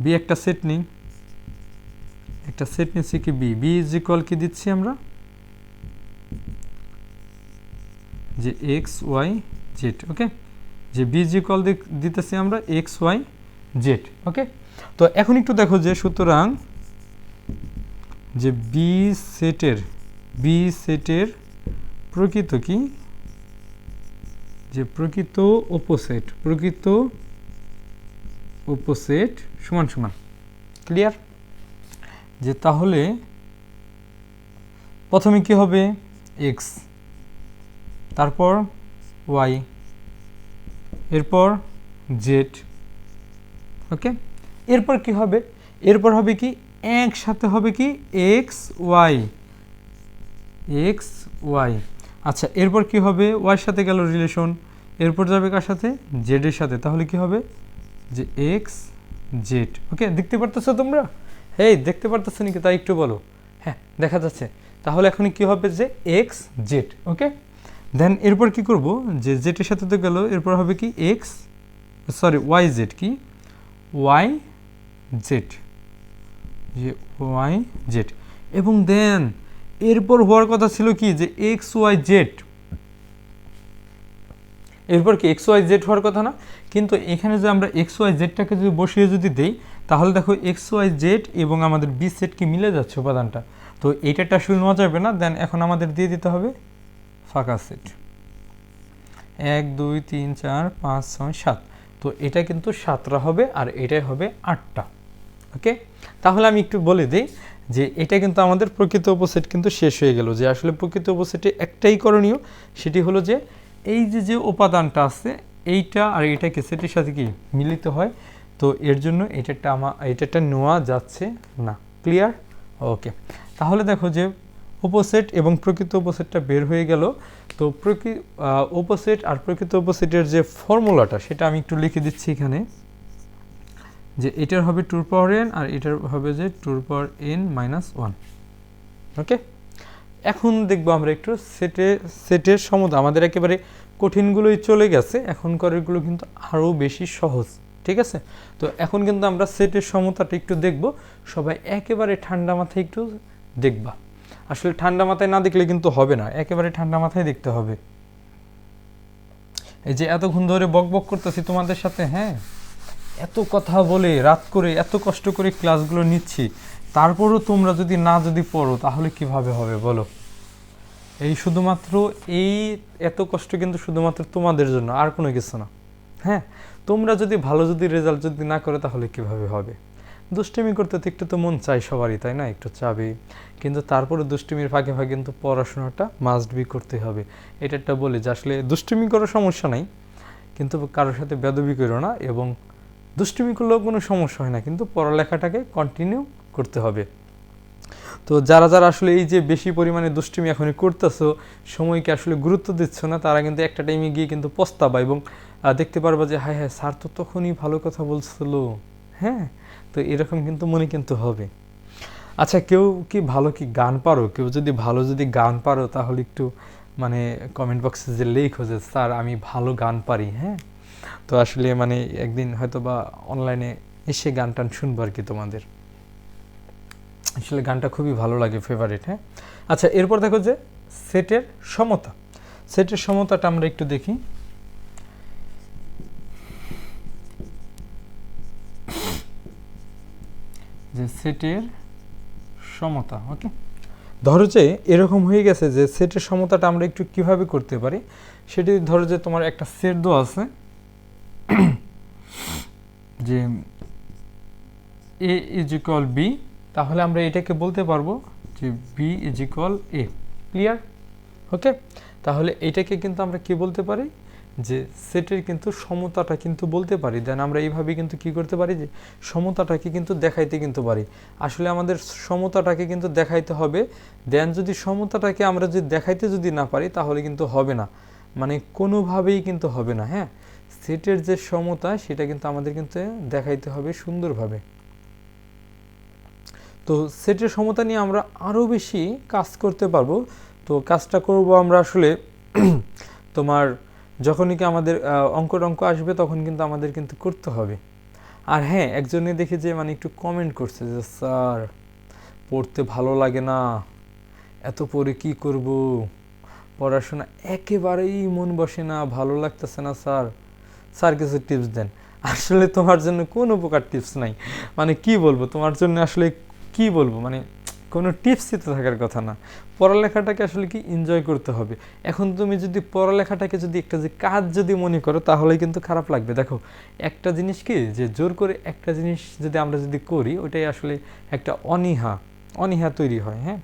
বি একটা সেট নেই, একটা সেট নিচ্ছি কি বি ইজ ইকুয়াল কি দিচ্ছি আমরা, যে এক্স ওয়াই জেড। ওকে, যে বি ইজ ইকুয়াল দিতেছি আমরা এক্স ওয়াই জেড। ওকে, তো এখন একটু দেখো যে সুতরাং যে বি সেটের প্রকৃত কি, যে প্রকৃত উপসেট সমান সমান, ক্লিয়ার? যে তাহলে প্রথমে কি হবে, এক্স, তারপর ওয়াই, এরপর জেড। ওকে, এরপর কি হবে, এরপর হবে কি একসাথে হবে কি এক্স ওয়াই। আচ্ছা এরপর কি হবে, ওয়াই সাথে গেল রিলেশন, এরপর যাবে কার সাথে, জেড এর সাথে, তাহলে কি হবে, যে এক্স জেড। ওকে, দেখতে পারতেছো তোমরা? দেখতে পারতেছো নাকি, তাই একটু বলো। হ্যাঁ দেখা যাচ্ছে। তাহলে এখন কি হবে, যে এক্স জেড। ওকে, দেন এরপর কি করব, যে জেড এর সাথে তো গেল, এরপর হবে কি ওয়াই জেড, কি ওয়াই জেড, যে ওয়াই জেড। এবং দেন এরপর হওয়ার কথা ছিল কি, যে এক্স ওয়াই জেড, এরপর কি এক্স ওয়াই জেড হওয়ার কথা না, কিন্তু এখানে যে আমরা এক্স ওয়াই জেডটাকে যদি বসিয়ে যদি দেই, তাহলে দেখো এক্স ওয়াই জেড এবং আমাদের বি সেট কি মিলে যাচ্ছে উপাদানটা, তো এইটাটা আসলে নেওয়া যাবে না। দেন এখন আমাদের দিয়ে দিতে হবে ফাঁকা সেট, 1 2 3 4 5 6 7, তো এটা কিন্তু 7টা হবে আর এটাই হবে 8টা। ওকে, তাহলে আমি একটু বলে দিই যে এটা কিন্তু আমাদের প্রকৃত উপসেট কিন্তু শেষ হয়ে গেল। যে আসলে প্রকৃত উপসেটে একটাই করণীয়, সেটি হলো যে এই যে উপাদানটা আছে এইটা আর এইটাকে সেটের সাথে কি মিলিত হয়, তো এর জন্য এইটাটা নেওয়া যাচ্ছে না। ক্লিয়ার? ওকে, তাহলে দেখো যে উপসেট এবং প্রকৃত উপসেটটা বের হয়ে গেল। তো উপসেট আর প্রকৃত উপসেটের যে ফর্মুলাটা সেটা আমি একটু লিখে দিচ্ছি এখানে, যে এটার হবে 2n আর এটার হবে যে 2n-1। ওকে, এখন দেখবো আমরা একটু সেটের সমতা, আমাদের একেবারে কঠিনগুলোই চলে গেছে, এখনকারগুলো কিন্তু আরও বেশি সহজ। ঠিক আছে, তো এখন কিন্তু আমরা সেটের সমতাটা একটু দেখব। সবাই একেবারে ঠান্ডা মাথায় একটু দেখবা, আসলে ঠান্ডা মাথায় না দেখলে কিন্তু হবে না, একেবারে ঠান্ডা মাথায় দেখতে হবে। এই যে এতক্ষণ ধরে বক বক করতেছি তোমাদের সাথে, হ্যাঁ এত কথা বলে রাত করে এত কষ্ট করে ক্লাসগুলো নিচ্ছি, তারপরও তোমরা যদি পড়ো তাহলে কিভাবে হবে বলো? শুধুমাত্র এত কষ্ট কিন্তু শুধুমাত্র তোমাদের জন্য, আর কোনো কিছু না। হ্যাঁ, তোমরা যদি ভালো রেজাল্ট না করো তাহলে কিভাবে হবে? দুষ্টুমি করতে তো একটু তো মন চাই সবারই, তাই না, একটু চাবে, কিন্তু তারপরে দুষ্টুমির ফাঁকে ফাঁকে কিন্তু পড়াশোনাটা মাস্ট বি করতে হবে। এটা একটা বলি যে আসলে দুষ্টুমি করার সমস্যা নাই, কিন্তু কারোর সাথে বেদবি করো না, এবং দুষ্টুমি করলেও কোনো সমস্যা হয় না, কিন্তু পড়ালেখাটাকে কন্টিনিউ করতে হবে। তো যারা যারা আসলে এই যে বেশি পরিমাণে দুষ্টুমি এখনই করতেছো, সময়কে আসলে গুরুত্ব দিচ্ছ না, তারা কিন্তু একটা টাইমে গিয়ে কিন্তু পস্তাবা, এবং দেখতে পারবা যে হ্যাঁ হ্যাঁ স্যার তো তখনই ভালো কথা বলছিল, হ্যাঁ। তো এরকম কিন্তু মনে কিন্তু হবে। আচ্ছা, কেউ কি ভালো কি গান পারো? কেউ যদি ভালো যদি গান পারো তাহলে একটু মানে কমেন্ট বক্সে যে লেখো যে স্যার আমি ভালো গান পারি, হ্যাঁ। তো আসলে মানে একদিন হয়তো বা অনলাইনে এসে গান টান শুনবো আর কি তোমাদের। আসলে গানটা খুবই ভালো লাগে, ফেভারিট, হ্যাঁ। আচ্ছা, এরপর দেখো যে সেটের সমতা। সেটের সমতাটা আমরা একটু দেখি। যে সেটের সমতা, ওকে। ধরো যে এরকম হয়ে গেছে যে সেটের সমতাটা আমরা একটু কিভাবে করতে পারি, সেটি ধরো যে তোমার একটা সেট দেওয়া আছে যে এ ইজ ইকুয়াল বি, তাহলে আমরা এটাকে বলতে পারবো যে B is equal A. Clear? Okay. তাহলে এটাকে কিন্তু আমরা কি বলতে পারি, যে সেটের কিন্তু সমতাটা কিন্তু বলতে পারি। দেন আমরা এইভাবে কিন্তু কি করতে পারি, যে সমতাটাকে কিন্তু দেখাইতে কিন্তু পারি। আসলে আমাদের সমতাটাকে কিন্তু দেখাইতে হবে। দেন যদি সমতাটাকে আমরা যদি দেখাইতে যদি না পারি তাহলে কিন্তু হবে না, মানে কোনোভাবেই কিন্তু হবে না, হ্যাঁ। সেটের যে সমতা সেটা কিন্তু আমাদের কিন্তু দেখাইতে হবে সুন্দরভাবে। তো সেটের সমতা নিয়ে আমরা আরও বেশি কাজ করতে পারবো। তো কাজটা করব আমরা আসলে তোমার যখনই কি আমাদের অঙ্ক আসবে তখন কিন্তু আমাদের কিন্তু করতে হবে। আর হ্যাঁ, একজনে দেখি যে মানে একটু কমেন্ট করছে যে স্যার পড়তে ভালো লাগে না, এত পড়ে কি করব, পড়াশোনা একেবারেই মন বসে না, ভালো লাগতেছে না স্যার, স্যার কিছু টিপস দেন। আসলে তোমার জন্য কোনো প্রকার টিপস নাই, মানে কি বলবো তোমার জন্য, আসলে কি বলবো, মানে কোনো টিপসই তো থাকার কথা না। পড়ালেখাটাকে আসলে কি এনজয় করতে হবে। এখন তুমি যদি পড়ালেখাটাকে যদি একটা যে কাজ যদি মনে করো তাহলে কিন্তু খারাপ লাগবে। দেখো একটা জিনিস কি, যে জোর করে একটা জিনিস যদি আমরা যদি করি ওইটাই আসলে একটা অনীহা তৈরি হয়, হ্যাঁ।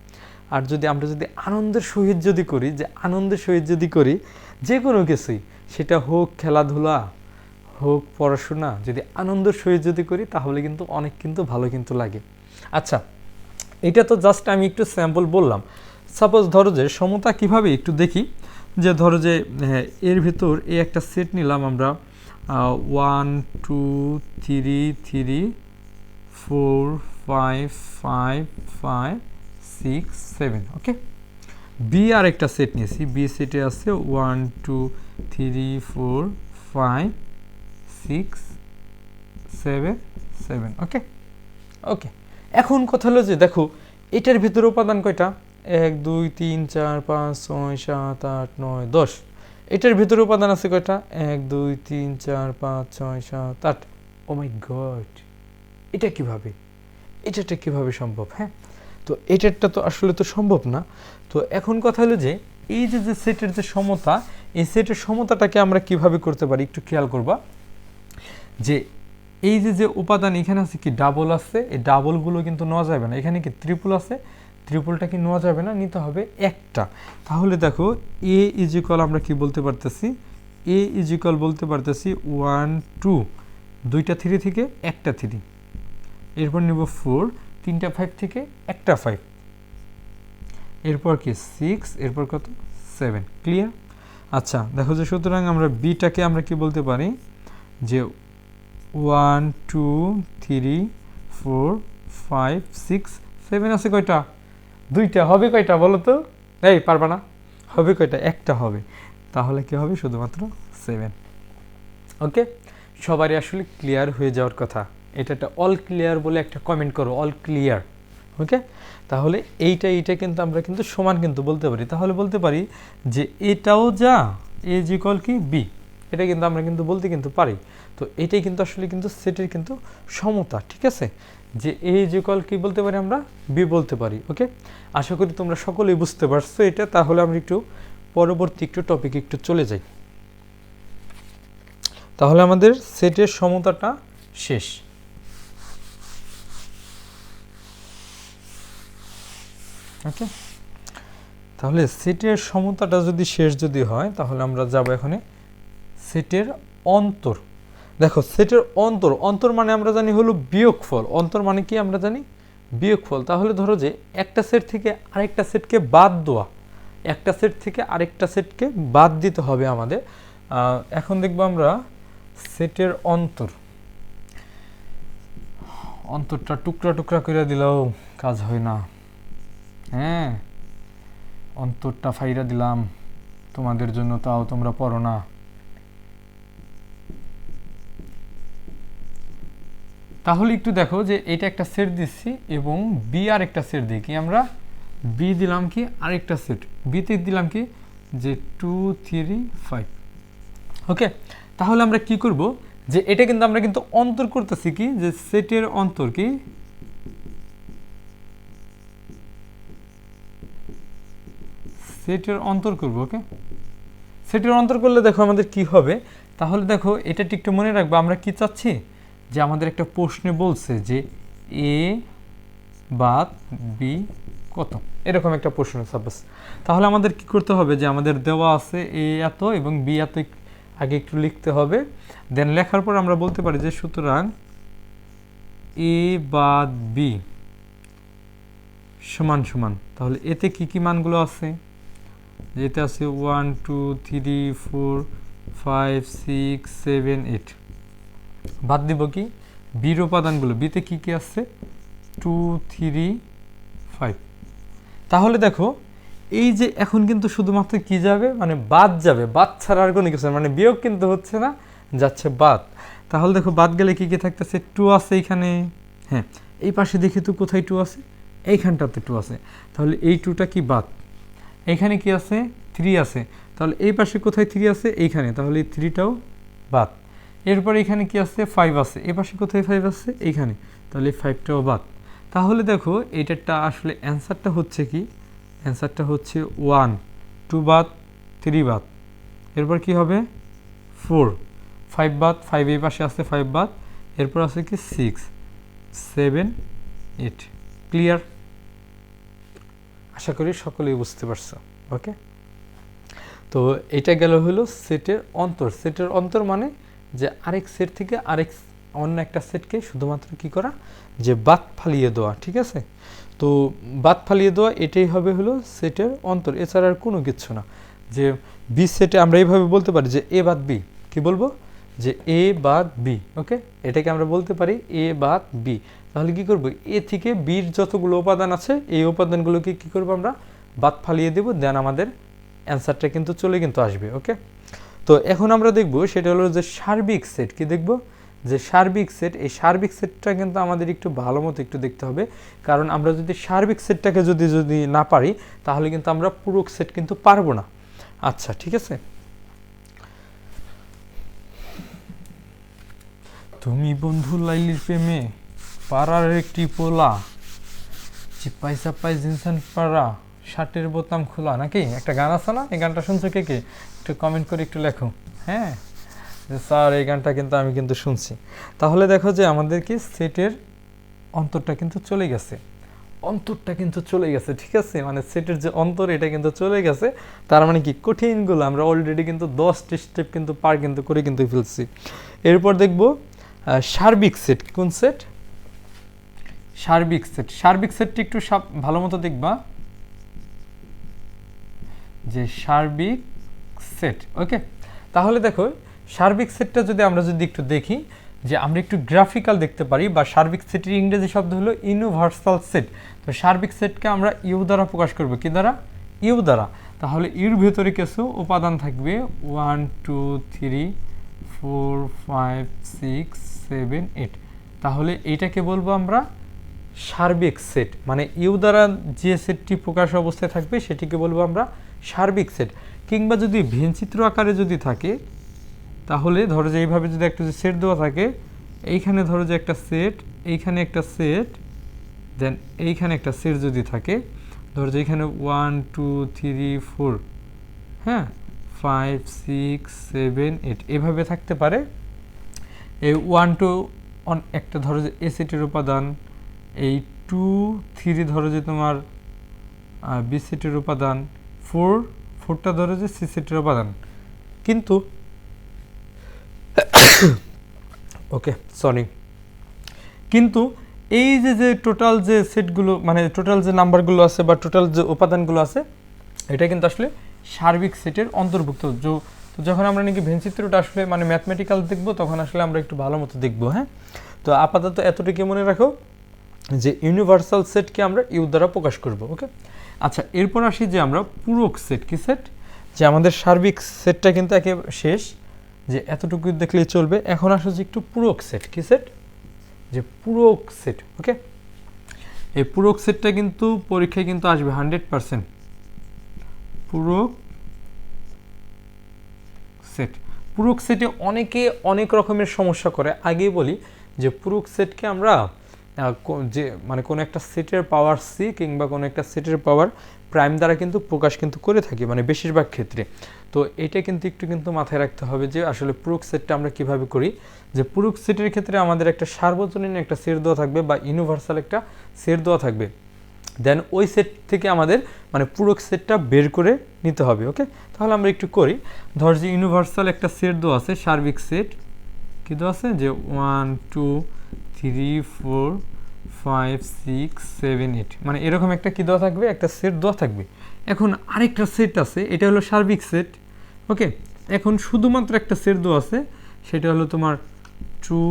আর যদি আমরা যদি আনন্দের সহিত যদি করি, যে আনন্দের সহিত যদি করি যে কোনো কিছুই, সেটা হোক খেলাধুলা হোক পড়াশোনা, যদি আনন্দের সহিত যদি করি তাহলে কিন্তু অনেক কিন্তু ভালো কিন্তু লাগে। আচ্ছা, এটা তো জাস্ট আমি একটু স্যাম্পল বললাম। সাপোজ ধরো যে সমতা কিভাবে একটু দেখি, যে ধরো যে হ্যাঁ এর ভিতর এই একটা সেট নিলাম আমরা 1 2 3 3 4 5 5 5 6 7, ওকে। বি আর একটা সেট নিয়েছি, বি সেটে আছে 1 2 3 4 5 6 7 7, ওকে ওকে। এখন কথা হলো যে দেখো এটার ভিতরে উপাদান কয়টা, 1 2 3 4 5 6 7 8 9 10। এটার ভিতরে উপাদান আছে কয়টা, 1 2 3 4 5 6 7 8। ও মাই গড, এটা কিভাবে, এটা কিভাবে সম্ভব, হ্যাঁ। তো এটারটা তো আসলে তো সম্ভব না। তো এখন কথা হলো যে এই যে যে সেটের যে সমতা, এই সেটের সমতাটাকে আমরা কিভাবে করতে পারি একটু খেয়াল করবা। যে এই যে যে উপাদান এখানে আছে কি ডাবল আছে, এই ডাবলগুলো কিন্তু নেওয়া যাবে না। এখানে কি ট্রিপল আছে, ট্রিপলটা কি নেওয়া যাবে না, নিতে হবে একটা। তাহলে দেখো এ ইজ ইকুয়াল আমরা কি বলতে পারতেছি, এ ইজ ইকুয়াল বলতে পারতেছি 1 2, দুইটা 3 থেকে একটা 3, এরপর নিব 4, তিনটা 5 থেকে একটা 5, এরপর কি 6, এরপর কত 7। ক্লিয়ার? আচ্ছা দেখো যে সুতরাং আমরা বিটাকে আমরা কি বলতে পারি, যে 1 2 3 4 5 6 7 আছে কয়টা, দুইটা, হবে কয়টা বলো তো, এই পারবা না, হবে কয়টা, একটা হবে। তাহলে কি হবে, শুধুমাত্র 7। ওকে, সবারই আসলে ক্লিয়ার হয়ে যাওয়ার কথা। এটা একটা অল ক্লিয়ার বলে একটা কমেন্ট করো, অল ক্লিয়ার। ওকে, তাহলে এইটা কিন্তু আমরা কিন্তু সমান কিন্তু বলতে পারি। তাহলে বলতে পারি যে এটাও যা এ ইজ ইকুয়াল কি বি, এটা কিন্তু আমরা কিন্তু বলতে কিন্তু পারি। তো এটাই কিন্তু আসলে কিন্তু সেটের কিন্তু সমতা, ঠিক আছে। যে এ ইজ ইকুয়াল কি বলতে পারি আমরা, বি বলতে পারি। ওকে, আশা করি তোমরা সকলেই বুঝতে পারছো এটা। তাহলে আমরা একটু পরবর্তী একটু টপিকে একটু চলে যাই। তাহলে আমাদের সেটের সমতাটা শেষ। ওকে, তাহলে সেটের সমতাটা যদি শেষ যদি হয় তাহলে আমরা যাব এখানে সেটের অন্তর। দেখো সেটের অন্তর, অন্তর মানে আমরা জানি হলো বিয়োগফল। অন্তর মানে কি আমরা জানি বিয়োগফল। তাহলে ধরো যে একটা সেট থেকে আরেকটা সেটকে বাদ দেওয়া, একটা সেট থেকে আরেকটা সেটকে বাদ দিতে হবে আমাদের। এখন দেখবো আমরা সেটের অন্তর। অন্তরটা টুকরা টুকরা করে দিলেও কাজ হয় না। হ্যাঁ, অন্তরটা ফাইরা দিলাম তোমাদের জন্য, তাও তোমরা পড়ো না। তাহলে একটু দেখো যে এটা একটা সেট দিচ্ছি এবং বি আর একটা সেট দিই কি, আমরা বি দিলাম কি আরেকটা সেট, বিতে দিলাম কি যে 2 3 5। ওকে, তাহলে আমরা কি করব যে এটা কিন্তু আমরা কিন্তু অন্তর করতেছি কি, যে সেটের অন্তর কি, সেটের অন্তর করব। ওকে, সেটের অন্তর করলে দেখো আমাদের কি হবে। তাহলে দেখো এটা একটু মনে রাখবো, আমরা কি চাচ্ছি যে আমাদের একটা প্রশ্নে বলছে যে এ বাদ বি কত, এরকম একটা প্রশ্ন সাপোজ। তাহলে আমাদের কি করতে হবে যে আমাদের দেওয়া আছে এ এত এবং বি এত, আগে একটু লিখতে হবে। দেন লেখার পর আমরা বলতে পারি যে সুতরাং এ বাদ বি সমান সমান, তাহলে এতে কি কি মানগুলো আছে, যেতে আছে 1 2 3 4 5 6 7 8। বাদ দিব কি বির উপাদানগুলো, বিতে কি কি আছে 2 3 5। তাহলে দেখো এই যে এখন কিন্তু শুধুমাত্র কি যাবে, মানে বাদ যাবে, বাদ ছাড়া আর কোনো কিছু না, মানে বিয়োগ কিন্তু হচ্ছে না, যাচ্ছে বাদ। তাহলে দেখো বাদ গেলে কি কি থাকতেছে, 2 আছে এইখানে। হ্যাঁ, এই পাশে দেখি তো কোথায় 2 আছে, এইখানটাতে 2 আছে, তাহলে এই 2টা কি বাদ। এইখানে কি আছে 3 আছে, তাহলে এই পাশে কোথায় 3 আছে, এইখানে, তাহলে এই 3টাও বাদ। এরপর এখানে কি আছে 5 আছে, এই পাশে কোথায় 5 আছে, এইখানে, তাহলে এই 5টাও বাদ। তাহলে দেখো এইটারটা আসলে অ্যান্সারটা হচ্ছে কি, অ্যান্সারটা হচ্ছে 1 2 বাদ 3 বাদ, এরপর কি হবে 4 5 বাদ, 5 এই পাশে আছে 5 বাদ, এরপর আছে কি 6 7 8। ক্লিয়ার? আশা করি সকলেই বুঝতে পারছো। ওকে, তো এটা গেল হলো সেটের অন্তর। সেটের অন্তর মানে যে আরেক সেট থেকে আরেক অন্য একটা সেটকে শুধুমাত্র কি করা, যে বাদ ফালিয়ে দেওয়া। ঠিক আছে, তো বাদ ফালিয়ে দেওয়া এটাই হবে হলো সেটের অন্তর, এছাড়া আর কোনো কিছু না। যে বি সেটে আমরা এইভাবে বলতে পারি যে এ বাদ বি, কি বলবো যে এ বাদ বি। ওকে, এটাকে আমরা বলতে পারি এ বাদ বি। তাহলে কি করব, এ থেকে বির যতগুলো উপাদান আছে এই উপাদানগুলোকে কি করব, আমরা বাদ ফালিয়ে দেব, দেন আমাদের অ্যান্সারটা কিন্তু চলে কিন্তু আসবে। ওকে, তো এখন আমরা দেখব সেটা হলো যে সার্বিক সেট। কি দেখব, যে সার্বিক সেট। এই সার্বিক সেটটা কিন্তু আমাদের একটু ভালো মতো একটু দেখতে হবে, কারণ আমরা যদি সার্বিক সেটটাকে যদি না পারি তাহলে কিন্তু আমরা পুরো সেট কিন্তু পারবো না। আচ্ছা ঠিক আছে, তুমি বন্ধু লাইলির প্রেমে পাড়ার একটি পোলা, চিপাই চাপাই জিনসান পাড়া, শার্টের বোতাম খোলা, নাকি একটা গান আছে না, এই গানটা শুনছো কে কে, একটু কমেন্ট করে একটু লেখো। হ্যাঁ স্যার, এই গানটা কিন্তু আমি কিন্তু শুনছি। তাহলে দেখো যে আমাদের কি সেটের অন্তরটা কিন্তু চলে গেছে, অন্তরটা কিন্তু চলে গেছে। ঠিক আছে, মানে সেটের যে অন্তর এটা কিন্তু চলে গেছে, তার মানে কি কঠিনগুলো আমরা অলরেডি কিন্তু 10টি স্টেপ কিন্তু পার কিন্তু করে কিন্তু ফেলছি। এরপর দেখব সার্বিক সেট। কোন সেট? সার্বিক সেট। সার্বিক সেটটি একটু ভালো মতো দেখবা, যে সার্বিক সেট। ওকে, তাহলে দেখো সার্বিক সেটটা যদি আমরা একটু দেখি, যে আমরা একটু গ্রাফিক্যাল দেখতে পারি, বা সার্বিক সেটের ইংরেজি শব্দ হলো ইউনিভার্সাল সেট। তো সার্বিক সেটকে আমরা ইউ দ্বারা প্রকাশ করব, কি দ্বারা? ইউ দ্বারা। তাহলে ইউর ভেতরে কিছু উপাদান থাকবে 1 2 3 4 5 6 7 8। তাহলে এইটাকে বলবো আমরা সার্বিক সেট, মানে ইউ দ্বারা যে সেটটি প্রকাশ অবস্থায় থাকবে সেটিকে বলবো আমরা সার্বিক সেট। কিংবা যদি ভেনচিত্র আকারে যদি থাকে, তাহলে ধরো যে এইভাবে যদি একটা সেট দেওয়া থাকে, এইখানে ধরো যে একটা সেট, এইখানে একটা সেট, দেন এইখানে একটা সেট যদি থাকে, ধরো যে এখানে 1 2 3 4, হ্যাঁ 5 6 7 8 এভাবে থাকতে পারে। এই 1 2 একটা ধরো যে এ সেটের উপাদান, এই 2 3 ধরো যে তোমার বি সেটের উপাদান, ফোরটা ধরো যে সি সেটের উপাদান। কিন্তু ওকে সরি, কিন্তু এই যে টোটাল যে সেটগুলো মানে টোটাল যে নাম্বারগুলো আছে বা টোটাল যে উপাদানগুলো আছে এটা কিন্তু আসলে সার্বিক সেটের অন্তর্ভুক্ত। তো যখন আমরা নাকি ভেন চিত্রটা আসলে মানে ম্যাথমেটিক্যাল দেখব তখন আসলে আমরা একটু ভালো মতো দেখবো। হ্যাঁ, তো আপাতত এতটুকু মনে রাখো যে ইউনিভার্সাল সেটকে আমরা ইউ দ্বারা প্রকাশ করব। ওকে, আচ্ছা এরপর আসি যে আমরা পূরক সেট। কি সেট? যে আমাদের সার্বিক সেটটা কিন্তু একেবারে শেষ, যে এতটুকু দেখলেই চলবে। এখন আসো যে একটু পূরক সেট। কি সেট? যে পূরক সেট। ওকে, এই পূরক সেটটা কিন্তু পরীক্ষায় কিন্তু আসবে 100%। পূরক সেট, পূরক সেটে অনেকে অনেক রকমের সমস্যা করে। আগেই বলি যে পূরক সেটকে আমরা যে মানে কোনো একটা সেটের পাওয়ার সি কিংবা কোনো একটা সেটের পাওয়ার প্রাইম দ্বারা কিন্তু প্রকাশ কিন্তু করে থাকি মানে বেশিরভাগ ক্ষেত্রে। তো এটা কিন্তু একটু মাথায় রাখতে হবে যে আসলে পূরক সেটটা আমরা কিভাবে করি। যে পূরক সেটের ক্ষেত্রে আমাদের একটা সার্বজনীন একটা সেট দেওয়া থাকবে বা ইউনিভার্সাল একটা সেট দেওয়া থাকবে, দেন ওই সেট থেকে আমাদের মানে পূরক সেটটা বের করে নিতে হবে। ওকে, তাহলে আমরা একটু করি। ধর যে ইউনিভার্সাল একটা সেট দেওয়া আছে, সার্বিক সেট কি দেওয়া আছে যে 1 2 3 4 5 6 7 8 মানে এরকম একটা কি দেওয়া থাকবে, একটা সেট দেওয়া থাকবে। এখন আরেকটা সেট আছে, এটা হলো সার্বিক সেট। ওকে, এখন শুধুমাত্র একটা সেট দেওয়া আছে, সেটা হলো তোমার 2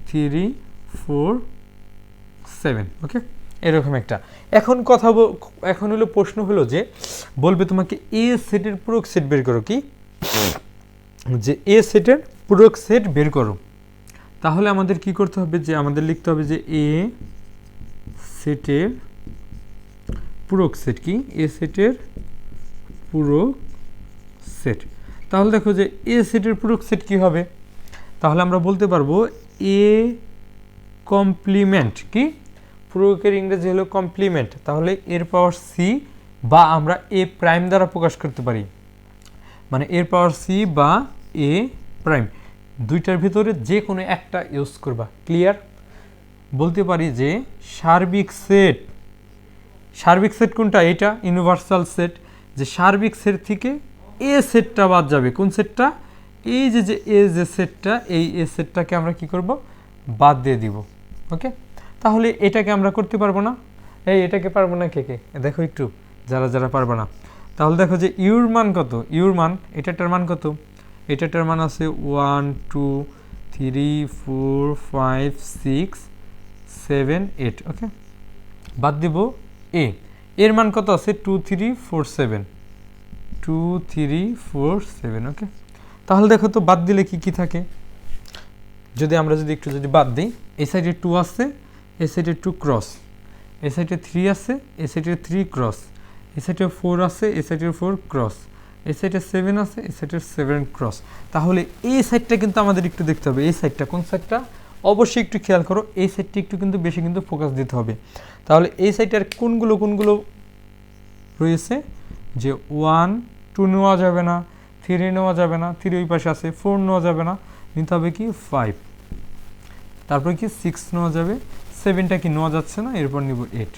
3 4 7। ওকে, এরকম একটা। এখন এখন হলো প্রশ্ন হলো যে বলবে তোমাকে এ সেটের পূরক সেট বের করো। কি? যে এ সেটের পূরক সেট বের করো। তাহলে আমাদের কি করতে হবে, যে আমাদের লিখতে হবে যে এ সেটের পূরক সেট। কি? এ সেটের পূরক সেট। তাহলে দেখো যে এ সেটের পূরক সেট কি হবে, তাহলে আমরা বলতে পারবো এ কমপ্লিমেন্ট। কি? পূরকের ইংরেজি হলো কমপ্লিমেন্ট। তাহলে এর পাওয়ার সি বা আমরা এ প্রাইম দ্বারা প্রকাশ করতে পারি, মানে এর পাওয়ার সি বা এ প্রাইম, দুইটার ভিতরে যে কোনো একটা ইউজ করবা। ক্লিয়ার? বলতে পারি যে সার্বিক সেট, সার্বিক সেট কোনটা? এটা ইউনিভার্সাল সেট। যে সার্বিক সেট থেকে এ সেটটা বাদ যাবে। কোন সেটটা? এই যে এ যে সেটটা, এই এ সেটটাকে আমরা কি করব, বাদ দিয়ে দিব। ওকে, তাহলে এটাকে আমরা করতে পারবো না। এটাকে পারবো না কে কে দেখো একটু, যারা পারবো না। তাহলে দেখো যে ইউর মান কত, ইউর মান এটাটার মান কত, এটাটার মান আছে 1 2 3 4 5 6 7 8। ওকে, বাদ দিব এ, এর মান কত আছে 2 3 4 7, 2 3 4 7। ওকে, তাহলে দেখো তো বাদ দিলে কি কি থাকে, যদি আমরা একটু বাদ দিই, এই সাইডে 2 আছে, এই সাইডে 2 ক্রস, এই সাইডে 3 আছে, এই সাইডে 3 ক্রস, এই সাইডে 4 আছে, এই সাইডে 4 ক্রস, এই সাইডে 7 আছে, এই সাইডে 7 ক্রস। তাহলে এই সাইডটা কিন্তু আমাদের একটু দেখতে হবে। এই সাইডটা কোন সাইডটা, অবশ্যই একটু খেয়াল করো। এই সাইডটা একটু কিন্তু বেশি কিন্তু ফোকাস দিতে হবে। তাহলে এই সাইডটার কোনগুলো রয়েছে, যে 1 2 নেওয়া যাবে না, 3 নেওয়া যাবে না, 3 ওই পাশে আছে, 4 নেওয়া যাবে না, নিতে হবে কি 5, তারপরে কি 6 নেওয়া যাবে, 7টা কি নেওয়া যাচ্ছে না, এরপর নিব 8।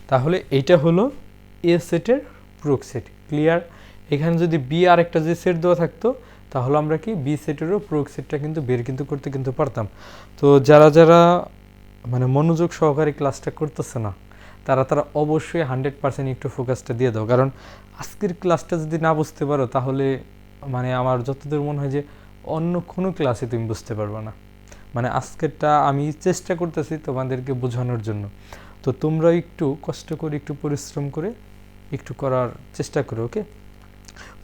তাহলে এইটা হলো এ সেটের পূরক সেট। ক্লিয়ার? এখানে যদি বি আর একটা যে সেট দেওয়া থাকতো তাহলে আমরা কি বি সেটেরও পূরক সেটটা কিন্তু বের করতে পারতাম। তো যারা মানে মনোযোগ সহকারে ক্লাসটা করতেছে না তারা অবশ্যই 100% একটু ফোকাসটা দিয়ে দাও, কারণ আজকের ক্লাসটা যদি না বুঝতে পারো তাহলে মানে আমার যতদূর মনে হয় যে অন্য কোনো ক্লাসে তুমি বুঝতে পারবে না। মানে আজকেরটা আমি চেষ্টা করতেছি তোমাদেরকে বোঝানোর জন্য, তো তোমরা একটু কষ্ট করে একটু পরিশ্রম করে একটু করার চেষ্টা করো। ওকে,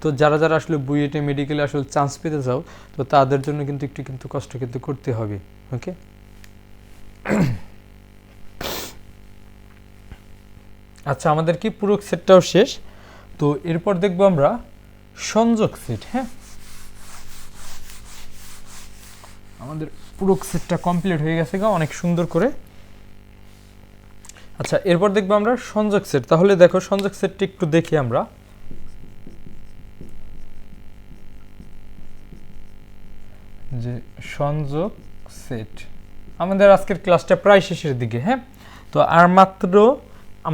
তো যারা আসলে বুয়েটে মেডিকেলে আসলে চান্স পেতে চাও তো তাদের জন্য একটু কষ্ট করতে হবে। ওকে, আচ্ছা আমাদের কি পূরক সেটটাও শেষ। তো এরপর দেখবো আমরা সংযোগ সেট। হ্যাঁ, আমাদের পূরক সেটটা কমপ্লিট হয়ে গেছে অনেক সুন্দর করে। আচ্ছা এরপর দেখবো আমরা সংযোগ সেট। তাহলে দেখো সংযোগ সেটটা একটু দেখি আমরা। যে সংযোগ সেট, আমাদের আজকের ক্লাসটা প্রায় শেষের দিকে। হ্যাঁ, তো আর মাত্র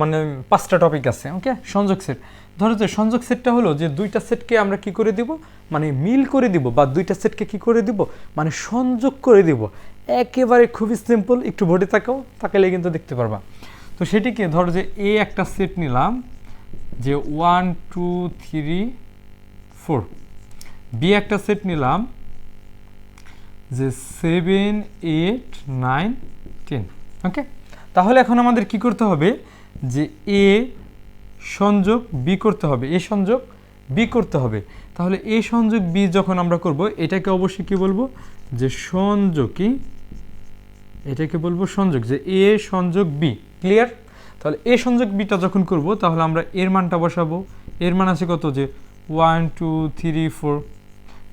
মানে 5টা টপিক আছে। ওকে, সংযোগ সেট। ধরো যে সংযোগ সেটটা হলো যে দুইটা সেটকে আমরা কি করে দিব, মানে মিল করে দিব, বা দুইটা সেটকে কি করে দিব, মানে সংযোগ করে দিব। একেবারে খুবই সিম্পল, একটু বোর্ডে তাকালে কিন্তু দেখতে পারবা। তো সেটিকে ধরো যে এ একটা সেট নিলাম যে 1 2 3 4, বি একটা সেট নিলাম যে 7 8 9 10। ওকে, তাহলে এখন আমাদের কি করতে হবে, যে এ সংযোগ বি করতে হবে, এ সংযোগ বি করতে হবে। তাহলে এ সংযোগ বি যখন আমরা করব, এটাকে অবশ্যই কি বলবো, যে সংযোগী, এটাকে বলবো সংযোগ, যে এ সংযোগ বি। ক্লিয়ার? তাহলে এ সংযোগ বিটা যখন করব, তাহলে আমরা এর মানটা বসাবো। এর মান আছে কত, যে 1 2 3 4।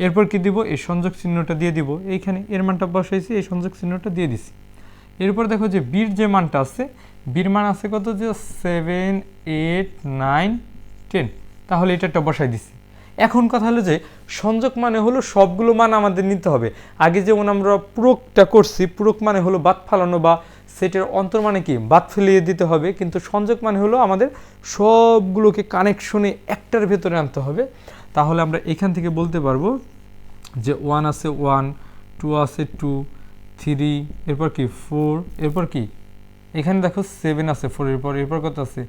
এরপর কি দিব, এই সংযোগ চিহ্নটা দিয়ে দিব এইখানে, এর মানটা বসাইছি, এই সংযোগ চিহ্নটা দিয়ে দিছি। এরপর দেখো যে বির যে মানটা আছে, বির মান আছে কত, যে 7 8 9 10। তাহলে এটা একটা বসাই দিছি। এখন কথা হলো যে সংযোগ মানে হলো সবগুলো মান আমাদের নিতে হবে। আগে যেমন আমরা পূরকটা করছি, পূরক মানে হলো বাদ ফালানো, বা সেটের অন্তর মানে কি বাদ ফেলিয়ে দিতে হবে, কিন্তু সংযোগ মানে হলো আমাদের সবগুলোকে কানেকশনে একটার ভেতরে আনতে হবে। তাহলে আমরা এখান থেকে বলতে পারবো যে 1 আছে 1, 2 আছে 2, 3, এরপর কি 4, এরপর কি এখানে দেখো 7 আছে 4, এরপর কত আছে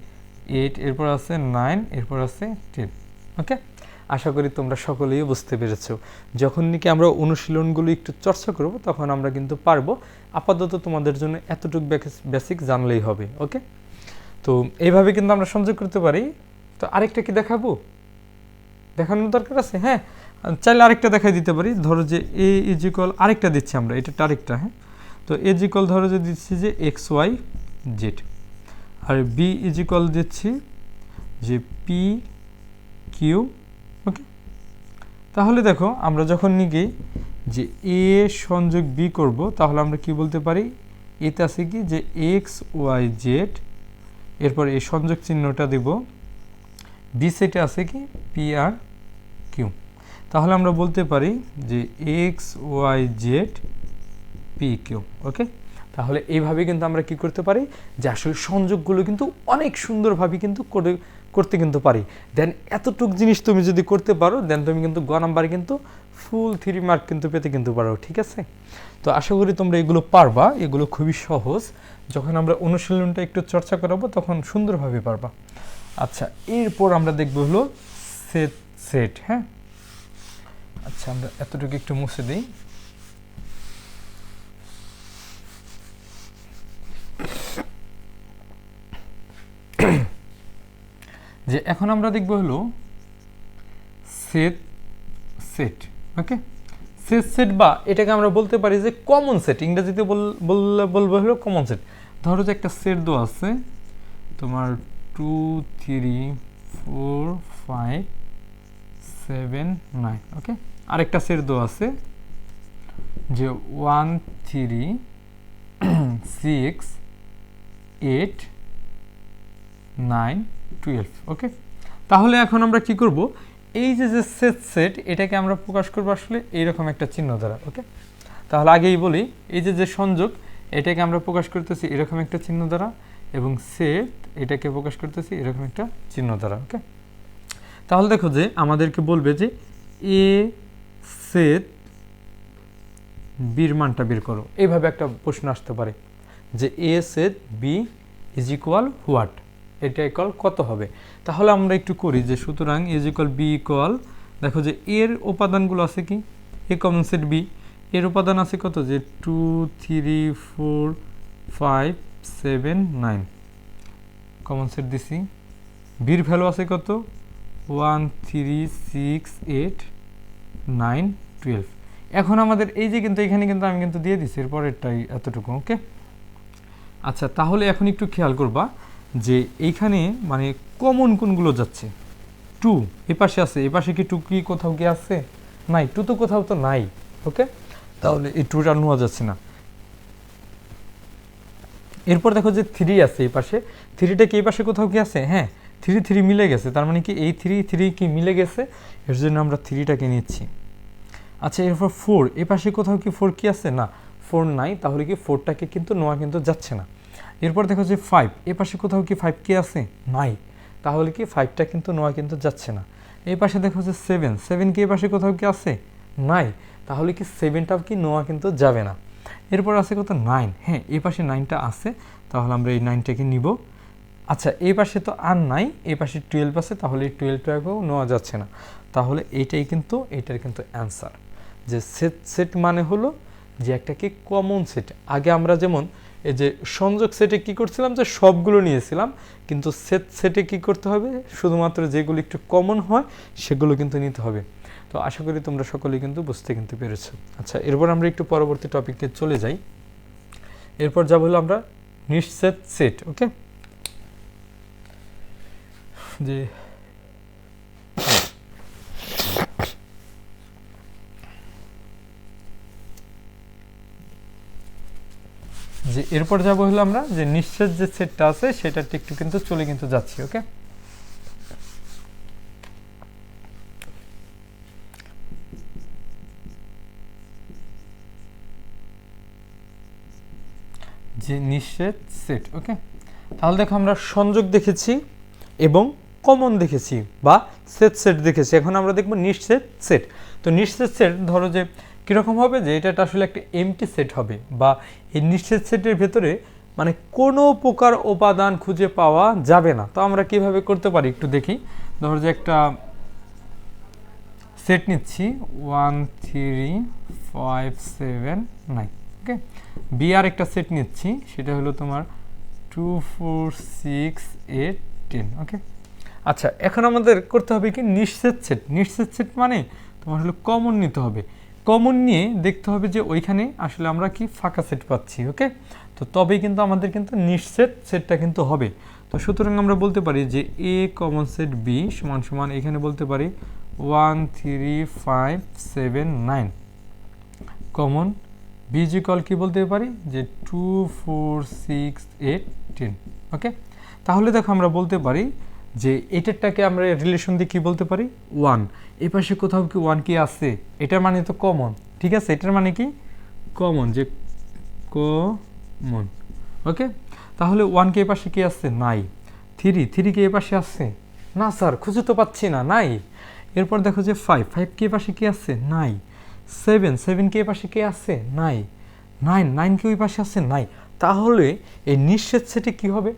8, এরপর আছে 9, এরপর আছে 10। ওকে, আশা করি তোমরা সকলেই বুঝতে পেরেছো। যখন নাকি আমরা অনুশীলনগুলো একটু চর্চা করব, তখন আমরা কিন্তু পারবো। আপাতত তোমাদের জন্য এতটুকু বেসিক জানলেই হবে। ওকে, তো এইভাবে কিন্তু আমরা সংযোগ করতে পারি। তো আরেকটা কি দেখাবো, দেখানোর দরকার আছে? হ্যাঁ, চাইলে আরেকটা দেখাই দিতে পারি। ধরো যে এ ইজ ইকুয়াল, আরেকটা দিচ্ছি আমরা, এটা আরেকটা। হ্যাঁ, তো এ ইজ ইকুয়াল ধরো যে দিচ্ছি যে এক্স ওয়াই জেড, আর বি ইজ ইকুয়াল দিচ্ছি যে পি কিউ। ওকে, তাহলে দেখো আমরা যখন নিয়ে যে এ সংযোগ বি করব, তাহলে আমরা কি বলতে পারি, এতে আছে কি যে এক্স ওয়াই জেড, এরপর এই সংযোগ চিহ্নটা দিব, বি সেটে আছে কি পি আর কিউ। তাহলে আমরা বলতে পারি যে x y z p q. Okay, তাহলে এইভাবে কিন্তু আমরা কি করতে পারি, যে আসলে সংযোগগুলো কিন্তু অনেক সুন্দরভাবে কিন্তু করতে কিন্তু পারি। দেন এতটুক জিনিস তুমি যদি করতে পারো, দেন তুমি কিন্তু গ নাম্বারে কিন্তু ফুল 3 মার্ক কিন্তু পেতে কিন্তু পারো। ঠিক আছে, তো আশা করি তোমরা এগুলো পারবা, এগুলো খুবই সহজ। যখন আমরা অনুশীলনটা একটু চর্চা করাবো, তখন সুন্দরভাবে পারবা। আচ্ছা, এরপর আমরা দেখব হলো সেট। হ্যাঁ, আচ্ছা, আমরা এতটুকু একটু মুছে দিই। যে এখন আমরা দেখব হলো সেট। ওকে, সেট বা এটাকে আমরা বলতে পারি যে কমন সেট, ইংরেজিতে বলবো হলো কমন সেট। ধরো যে একটা সেট দেওয়া আছে তোমার 2 3 4 5 7 9। ওকে, আরেকটা সেট দেওয়া আছে যে 1 3 6 8 9 12। ওকে, তাহলে এখন আমরা কি করব, এই যে সেট এটাকে আমরা প্রকাশ করবো আসলে এইরকম একটা চিহ্ন দ্বারা। ওকে, তাহলে আগেই বলি, এই যে সংযোগ এটাকে আমরা প্রকাশ করতেছি এরকম একটা চিহ্ন দ্বারা, এবং সেট এটাকে প্রকাশ করতেছি এরকম একটা চিহ্ন দ্বারা। ওকে, তাহলে দেখো যে আমাদেরকে বলবে যে এ সেট বির মানটা বের করো, এইভাবে একটা প্রশ্ন আসতে পারে যে A set B is equal what, এটা ইকুয়াল কত হবে। তাহলে আমরা একটু করি যে সুতরাং ইজ ইকুয়াল বি ইকুয়াল, দেখো যে এর উপাদানগুলো আছে কি, এ কমন সেট বি, এর উপাদান আছে কত, যে 2 3 4 5 7 9, কমন সেট দিছি। বির ভ্যালু আছে কত, 1 3 6 8 9 12। এখন আমাদের এই যে কিন্তু এখানে কিন্তু আমি কিন্তু দিয়ে দিচ্ছি এরপরেরটাই এতটুকু। ওকে, আচ্ছা, তাহলে এখন একটু খেয়াল করবা যে এইখানে মানে কমন কোনগুলো যাচ্ছে, 2 এপাশে আছে, এপাশে কি 2 কি কোথাও কি আছে, নাই, 2 তো কোথাও তো নাই। ওকে, তাহলে এই 2টা নেওয়া যাচ্ছে না। এরপর দেখো যে 3 আছে এই পাশে, 3টা কি এই পাশে কোথাও কি আছে, হ্যাঁ 3 3 মিলে গেছে, তার মানে কি এই 3 3 কি মিলে গেছে, এর জন্য আমরা 3টাকে নিচ্ছি। আচ্ছা, এরপর 4 এই পাশে কোথাও কি 4 কি আছে, না 4 নাই, তাহলে কি 4টাকে কিন্তু নেওয়া কিন্তু যাচ্ছে না। এরপর দেখো যে 5, এই পাশে কোথাও কি 5 কি আছে? নাই, তাহলে কি 5টা কিন্তু নেওয়া কিন্তু যাচ্ছে না। এই পাশে দেখো যে 7 কি এই পাশে কোথাও কি আছে? নাই, তাহলে কি 7টাও কি নেওয়া কিন্তু যাবে না। এরপর আছে কত? 9, হ্যাঁ এই পাশে 9টা আছে, তাহলে আমরা এই 9টাকে নিব। আচ্ছা এই পাশে তো আর নাই, এই পাশে 12 আছে, তাহলে এই 12টাকেও নেওয়া যাচ্ছে না। তাহলে এইটাই কিন্তু এটার কিন্তু অ্যান্সার, যে সেট মানে হলো যে একটা কি কমন সেট। আগে আমরা যেমন এই যে সংযোগ সেটে কি করছিলাম, যে সবগুলো নিয়েছিলাম, কিন্তু সেটে কি করতে হবে, শুধুমাত্র যেগুলো একটু কমন হয় সেগুলো কিন্তু নিতে হবে। তো আশা করি তোমরা সকলেই কিন্তু বুঝতে কিন্তু পেরেছো। আচ্ছা এরপর আমরা একটু পরবর্তী টপিকে চলে যাই। এরপর যা হলো আমরা নিশ্চিত সেট। ওকে, যে এরপর যাবো হলো আমরা যে নিশ্চিত যে সেটটা আছে সেটা একটু কিন্তু চলে কিন্তু যাচ্ছি। ওকে, যে নিশ্চিত সেট। ওকে, তাহলে দেখো আমরা সংযোগ দেখেছি এবং কমন দেখেছি বা সেট দেখেছি, এখন আমরা দেখবো নিশ্চিত সেট। তো নিশ্চিত সেট ধরো যে কীরকম হবে, যে এটা আসলে একটা এমটি সেট হবে, বা এই নিশ্চিত সেটের ভেতরে মানে কোনো প্রকার উপাদান খুঁজে পাওয়া যাবে না। তো আমরা কিভাবে করতে পারি একটু দেখি। ধরো যে একটা সেট নিচ্ছি 1 3 5 7 9। ওকে, বি আর একটা সেট নিচ্ছি, সেটা হলো তোমার 2 4 6 8 10। ওকে, আচ্ছা এখন আমাদের করতে হবে কি নিশ্চিত সেট। নিশ্চিত সেট মানে তোমার হলো কমন নিতে হবে, কমন নিয়ে দেখতে হবে যে ওইখানে আসলে আমরা কি ফাঁকা সেট পাচ্ছি। ওকে, তো তবেই কিন্তু আমাদের কিন্তু নিশ্চিত সেটটা কিন্তু হবে। তো সুতরাং আমরা বলতে পারি যে এ কমন সেট বি সমান সমান এখানে বলতে পারি 1 3 5 7 9 কমন বি ইকুয়াল কি বলতে পারি যে 2 4 6 8 10। ওকে, তাহলে দেখো আমরা বলতে পারি যে এটারটাকে আমরা রিলেশন দিয়ে কী বলতে পারি 1, এই পাশে কোথাও কি 1 কি আছে, এটার মানে তো কমন। ঠিক আছে, এটার মানে কি কমন, যে কমন। ওকে, তাহলে 1 কে এই পাশে কি আছে? নাই। 3 কে এই পাশে আছে? না স্যার, খুঁজে তো পাচ্ছি না, নাই। এরপর দেখো যে 5 কে এই পাশে কি আছে? নাই। 7 কে এই পাশে কি আছে? নাই। 9 কে ওই পাশে আছে? নাই। তাহলে এই নিশ্চিত সেটে কি হবে?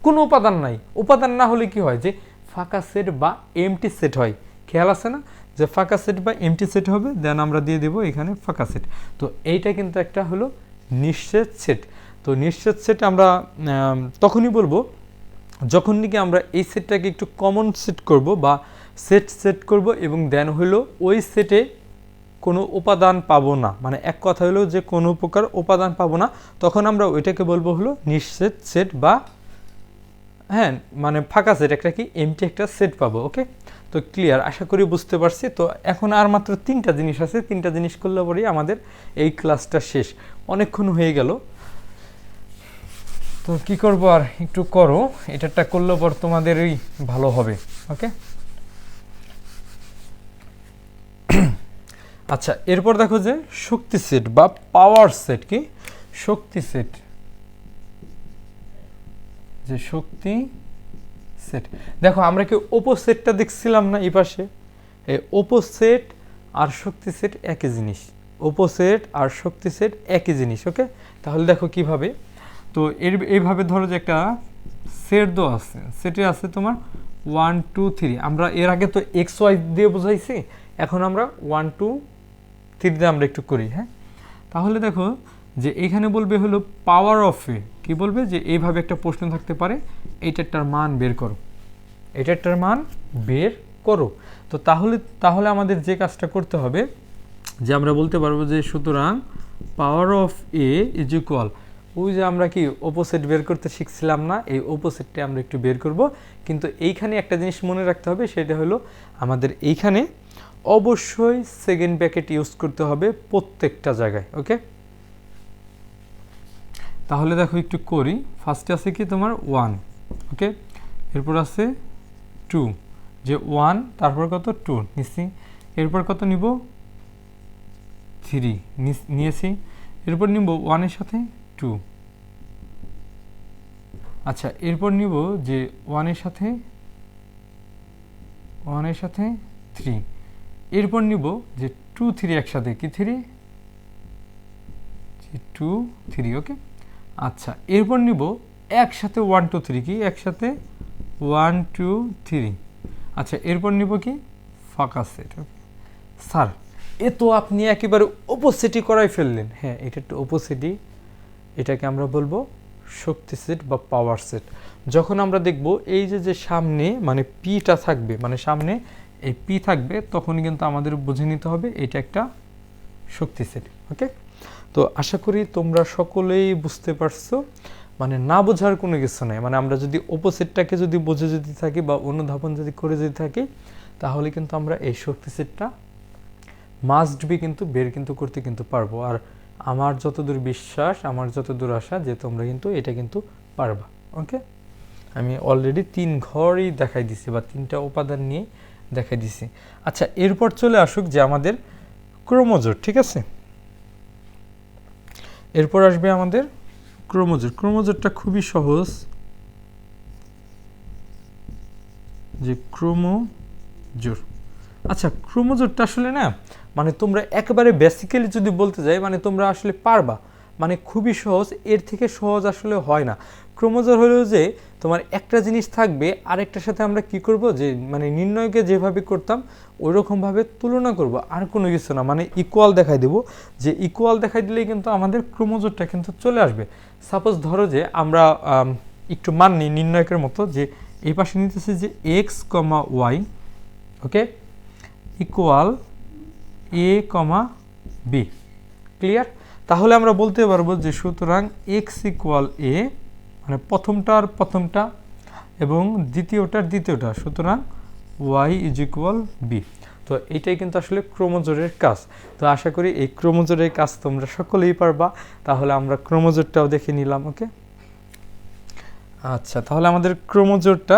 কোনো উপাদান নাই। উপাদান না হলে কি হয়, যে ফাঁকা সেট বা এমটি সেট হয়। খেয়াল আছে না, যে ফাঁকা সেট বা এমটি সেট হবে, দেন আমরা দিয়ে দেবো এখানে ফাঁকা সেট। তো এইটা কিন্তু একটা হলো নিশ্চিত সেট। তো নিশ্চিত সেট আমরা তখনই বলবো যখন নাকি আমরা এই সেটটাকে একটু কমন সেট করব বা সেট করব, এবং দেন হলো ওই সেটে কোনো উপাদান পাবো না, মানে এক কথা হলো যে কোনো প্রকার উপাদান পাবো না, তখন আমরা ওইটাকে বলবো হলো নিশ্চিত সেট বা হ্যাঁ মানে ফাঁকা সেট, একটা কি এমটি একটা সেট পাবো। ওকে, তো ক্লিয়ার, আশা করি বুঝতে পারছি। তো এখন আর মাত্র 3টা জিনিস আছে, 3টা জিনিস করলে পরেই আমাদের এই ক্লাসটা শেষ। অনেকক্ষণ হয়ে গেল, তো কি করবো আর, একটু করো, এটাটা করলে পর তোমাদেরই ভালো হবে। ওকে, আচ্ছা এরপর দেখো যে শক্তি সেট বা পাওয়ার সেট। কি শক্তি সেট, যে শক্তি সেট। দেখো আমরা কি অপোসেটটা দেখছিলাম না এই পাশে, এই অপোসেট আর শক্তি সেট একই জিনিস, অপোসেট আর শক্তি সেট একই জিনিস। ওকে, তাহলে দেখো কিভাবে, তো এইভাবে ধরো যে একটা সেট দেওয়া আছে, সেটে আছে তোমার 1 2 3, আমরা এর আগে তো এক্স ওয়াই দিয়ে বোঝাইছি, এখন আমরা 1 2 3 দিয়ে আমরা একটু করি। হ্যাঁ, তাহলে দেখো যে এখানে বলবে হলো পাওয়ার অফ এ, কি বলবে যে এইভাবে একটা প্রশ্ন থাকতে পারে, এইটারটার মান বের করো, এটারটার মান বের করো। তো তাহলে আমাদের যে কাজটা করতে হবে, যে আমরা বলতে পারবো যে সুতরাং power of A is equal, ওই যে আমরা কি অপোসিট বের করতে শিখছিলাম না, এই অপোসিটটা আমরা একটু বের করব। কিন্তু এইখানে একটা জিনিস মনে রাখতে হবে, সেটা হলো আমাদের এইখানে অবশ্যই সেকেন্ড ব্র্যাকেট ইউজ করতে হবে প্রত্যেকটা জায়গায়। ওকে, তাহলে দেখো একটু করি। ফার্স্টে আছে কি তোমার 1, ওকে, এরপর আছে 2, যে 1 তারপর কত 2 নিচ্ছি, এরপর কত নিব 3 নিয়েছি, এরপর নিব 1 এর সাথে 2, আচ্ছা এরপর নিব যে 1 এর সাথে 3, এরপর নিব যে 2 3 একসাথে, কি 3 2 3, ওকে। আচ্ছা এরপর নিব একসাথে 1 2 3, কি একসাথে 1 2 3। আচ্ছা এরপর নিব কি ফাঁকা সেট, ওকে। স্যার এ তো আপনি একেবারে অপোজিটই করাই ফেললেন। হ্যাঁ এটা একটু অপোজিটই, এটাকে আমরা বলবো শক্তি সেট বা পাওয়ার সেট। যখন আমরা দেখব এই যে সামনে মানে পিটা থাকবে, মানে সামনে এই পি থাকবে, তখন কিন্তু আমাদের বুঝে নিতে হবে এটা একটা শক্তি সেট, ওকে। তো আশা করি তোমরা সকলেই বুঝতে পারছো, মানে না বোঝার কোনো কিছু নাই। মানে আমরা যদি অপোজিটটাকে যদি বুঝে যদি থাকি বা অনুধাবন যদি করে যদি থাকি, তাহলে কিন্তু আমরা এই শক্তি সেটটা মাস্ট বি কিন্তু বের কিন্তু করতে কিন্তু পারবো। আর আমার যতদূর বিশ্বাস, আমার যতদূর আশা যে তোমরা কিন্তু এটা কিন্তু পারবা, ওকে। আমি অলরেডি 3 ঘরই দেখাই দিছি বা 3টা উপাদান নিয়ে দেখাই দিছি। আচ্ছা এরপর চলে আসুক যে আমাদের ক্রোমোজোর, ঠিক আছে। এরপর আসবে আমাদের ক্রোমোজোর। ক্রোমোজোরটা খুবই সহজ, যে ক্রোমোজোর। আচ্ছা ক্রোমোজোরটা আসলে না, মানে তোমরা একেবারে বেসিক্যালি যদি বলতে যাই, মানে তোমরা আসলে পারবা, মানে খুবই সহজ, এর থেকে সহজ আসলে হয় না। ক্রোমোজোর হলো যে তোমার একটা জিনিস থাকবে আরেকটার সাথে আমরা কি করব, যে মানে নির্ণয়কে যেভাবে করতাম ওই রকমভাবে তুলনা করব, আর কোনো কিছু না। মানে ইকুয়াল দেখাই দেব, যে ইকুয়াল দেখাই দিলেই কিন্তু আমাদের ক্রোমোজোরটা কিন্তু চলে আসবে। সাপোজ ধরো যে আমরা একটু মান নিই নির্ণয়কের মতো, যে এই পাশে নিতেছি যে এক্স কমা ওয়াই, ওকে, ইকুয়াল এ কমা বি, ক্লিয়ার। তাহলে আমরা বলতে পারবো যে সুতরাং এক্স ইকুয়াল এ, মানে প্রথমটা এবং দ্বিতীয়টা, সুতরাং ওয়াই ইজ ইকুয়াল বি। তো এইটাই কিন্তু আসলে ক্রোমোজোরের কাজ। তো আশা করি এই ক্রোমোজোরের কাজ তোমরা সকলেই পারবা। তাহলে আমরা ক্রোমোজোরটাও দেখে নিলাম, ওকে। আচ্ছা তাহলে আমাদের ক্রোমোজোরটা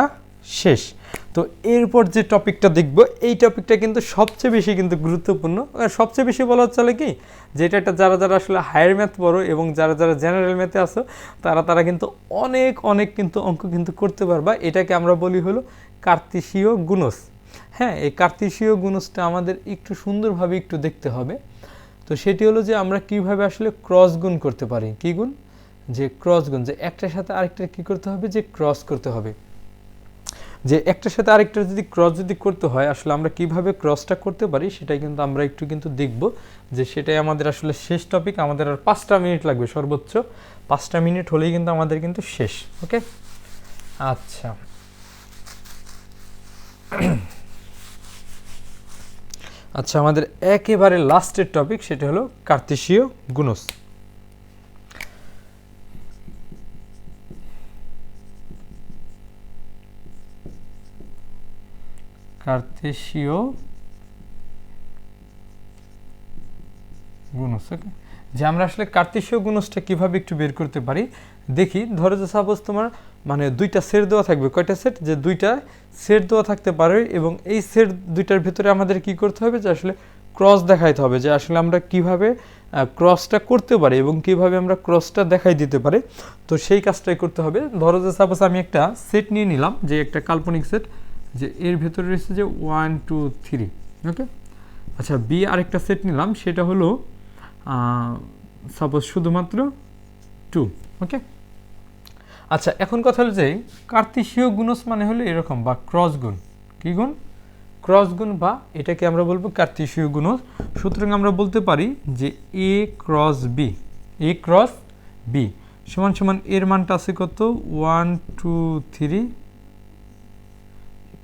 শেষ। তো এরপর যে টপিকটা দেখব, এই টপিকটা কিন্তু সবচেয়ে বেশি কিন্তু গুরুত্বপূর্ণ। সবচেয়ে বেশি বলা চলে কি, যে এটা যারা আসলে হায়ার ম্যাথ পড়ো এবং যারা জেনারেল ম্যাথে আসো, তারা কিন্তু অনেক কিন্তু অঙ্ক কিন্তু করতে পারবা। এটাকে আমরা বলি হলো কার্তেশীয় গুণজ। হ্যাঁ এই কার্তেশীয় গুণজটা আমাদের একটু সুন্দরভাবে একটু দেখতে হবে। তো সেটি হলো যে আমরা কিভাবে আসলে ক্রস গুণ করতে পারি। কি গুণ? যে ক্রস গুণ, যে একটার সাথে আরেকটা কি করতে হবে, যে ক্রস করতে হবে। যে একটার সাথে আরেকটার যদি ক্রস যদি করতে হয়, আসলে আমরা কিভাবে ক্রসটা করতে পারি সেটাই কিন্তু আমরা একটু কিন্তু দেখব। যে সেটাই আমাদের আসলে শেষ টপিক। আমাদের আর 5টা মিনিট লাগবে, সর্বোচ্চ 5টা মিনিট হলেই কিন্তু আমাদের কিন্তু শেষ, ওকে। আচ্ছা আচ্ছা আমাদের একেবারে লাস্টের টপিক, সেটা হলো কার্তেশীয় গুণজ। কার্তেশীয় গুণজ, ওকে। যে আমরা আসলে কার্তেশীয় গুণজটা কিভাবে একটু বের করতে পারি দেখি। ধরো যে সাপোজ তোমার মানে 2টা সেট দেওয়া থাকবে। কয়টা সেট? যে 2টা সেট দেওয়া থাকতে পারে, এবং এই সেট 2টার ভিতরে আমাদের কি করতে হবে, যে আসলে ক্রস দেখাইতে হবে, যে আসলে আমরা কিভাবে ক্রসটা করতে পারি এবং কিভাবে আমরা ক্রসটা দেখাই দিতে পারি। তো সেই কাজটাই করতে হবে। ধরো যে সাপোজ আমি একটা সেট নিয়ে নিলাম, যে একটা কাল্পনিক সেট, যে এর ভেতরে রয়েছে যে 1 2 3, ওকে। আচ্ছা বি আরেকটা সেট নিলাম, সেটা হলো সাপোজ শুধুমাত্র 2, ওকে। আচ্ছা এখন কথা হলো যে কার্তেশীয় গুণজ মানে হলো এরকম, বা ক্রস গুণ। কি গুণ? ক্রস গুণ, বা এটাকে আমরা বলবো কার্তেশীয় গুণজ। সুতরাং আমরা বলতে পারি যে এ ক্রস বি, এ ক্রস বি সমান সমান এর মানটা আছে কত, 1 2 3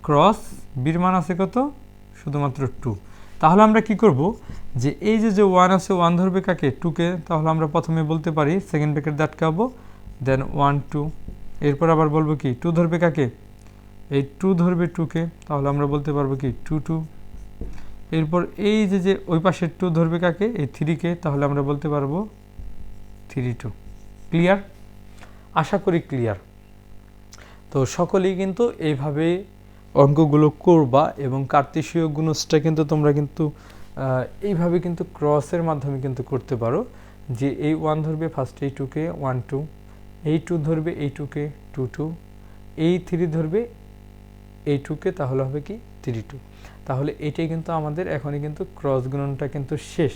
ক্রস বির মান আছে কত, শুধুমাত্র 2। তাহলে আমরা কি করব, যে এই যে 1 আছে, 1 ধরবে কাকে, 2কে। তাহলে আমরা প্রথমে বলতে পারি সেকেন্ড ব্র্যাকেট আটকাবো, দেন 1 2। এরপর আবার বলবো কি 2 ধরবে কাকে, এই 2 ধরবে 2কে। তাহলে আমরা বলতে পারবো কি 2 2। এরপর এই যে ওই পাশের 2 ধরবে কাকে, এই 3কে। তাহলে আমরা বলতে পারবো 3 2। ক্লিয়ার? আশা করি ক্লিয়ার। তো সকলেই কিন্তু এইভাবে অঙ্কগুলো করবা, এবং কার্তেশীয় গুণজটা কিন্তু তোমরা কিন্তু এইভাবে কিন্তু ক্রসের মাধ্যমে কিন্তু করতে পারো। যে এই 1 ধরবে ফার্স্ট এই 2কে, 1 2, এই 2 ধরবে এই 2কে, 2 এই 3 ধরবে এই 2কে, তাহলে হবে কি 3 2। তাহলে এটাই কিন্তু আমাদের এখনই কিন্তু ক্রস গুণনটা কিন্তু শেষ।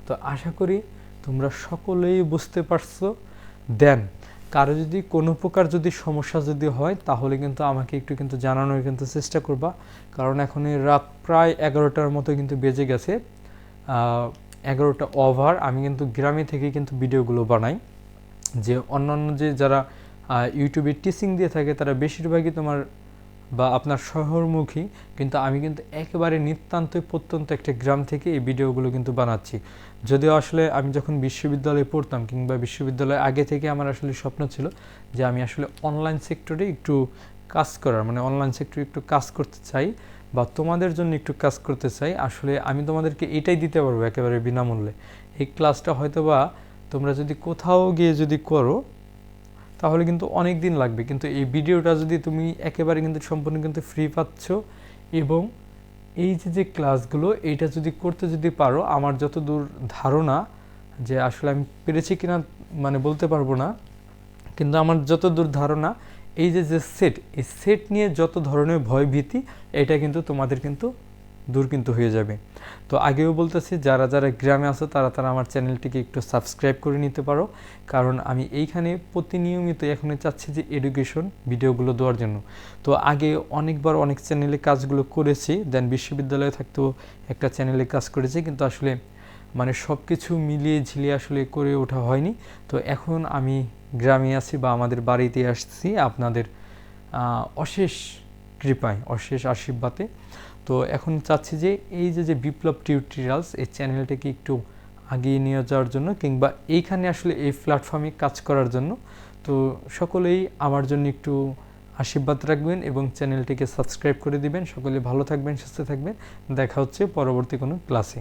তো আশা করি তোমরা সকলেই বুঝতে পারছো। দেন কারো যদি কোনো প্রকার যদি সমস্যা যদি হয় তাহলে কিন্তু আমাকে একটু কিন্তু জানানোর কিন্তু চেষ্টা করবা, কারণ এখন রাত প্রায় 11টার মতো কিন্তু বেজে গেছে, 11টা ওভার। আমি কিন্তু গ্রামে থেকে কিন্তু ভিডিওগুলো বানাই, যে অন্যান্য যে যারা ইউটিউবে টিচিং দিয়ে থাকে তারা বেশিরভাগই তোমার বা আপনার শহরমুখী, কিন্তু আমি কিন্তু একেবারে নিতান্ত প্রত্যন্ত একটা গ্রাম থেকে এই ভিডিওগুলো কিন্তু বানাচ্ছি। যদিও আসলে আমি যখন বিশ্ববিদ্যালয়ে পড়তাম কিংবা বিশ্ববিদ্যালয়ে আগে থেকে আমার আসলে স্বপ্ন ছিল যে আমি আসলে অনলাইন সেক্টরে একটু কাজ করার, মানে অনলাইন সেক্টরে একটু কাজ করতে চাই বা তোমাদের জন্য একটু কাজ করতে চাই। আসলে আমি তোমাদেরকে এটাই দিতে পারবো একেবারে বিনামূল্যে। এই ক্লাসটা হয়তো বা তোমরা যদি কোথাও গিয়ে যদি করো তাহলে কিন্তু অনেক দিন লাগবে, কিন্তু এই ভিডিওটা যদি তুমি একেবারে কিন্তু সম্পূর্ণ কিন্তু ফ্রি পাচ্ছ, এবং এই যে ক্লাসগুলো এইটা যদি করতে যদি পারো, আমার যতদূর ধারণা, যে আসলে আমি পেরেছি কিনা মানে বলতে পারবো না, কিন্তু আমার যতদূর ধারণা এই যে সেট, এই সেট নিয়ে যত ধরনের ভয় ভীতি এটা কিন্তু তোমাদের কিন্তু দূর কিন্তু হয়ে যাবে। তো আগেও বলতেছি যারা যারা গ্রামে আছো তারা আমার চ্যানেলটিকে একটু সাবস্ক্রাইব করে নিতে পারো, কারণ আমি এইখানে প্রতিনিয়মিত এখন চাচ্ছি যে এডুকেশন ভিডিওগুলো দেওয়ার জন্য। তো আগে অনেকবার অনেক চ্যানেলে কাজগুলো করেছি, দেন বিশ্ববিদ্যালয়ে থাকতেও একটা চ্যানেলে কাজ করেছি, কিন্তু আসলে মানে সব কিছু মিলিয়ে ঝিলিয়ে আসলে করে ওঠা হয়নি। তো এখন আমি গ্রামে আছি বা আমাদের বাড়িতে আসছি আপনাদের অশেষ কৃপায়, অশেষ আশীর্বাদে। তো এখন চাচ্ছি যে এই যে বিপ্লব টিউটোরিয়ালস এই চ্যানেলটাকে একটু আগিয়ে নিয়ে যাওয়ার জন্য, কিংবা এইখানে আসলে এই প্ল্যাটফর্মে কাজ করার জন্য। তো সকলেই আমার জন্য একটু আশীর্বাদ রাখবেন এবং চ্যানেলটিকে সাবস্ক্রাইব করে দিবেন। সকলে ভালো থাকবেন, সুস্থ থাকবেন। দেখা হচ্ছে পরবর্তী কোনো ক্লাসে।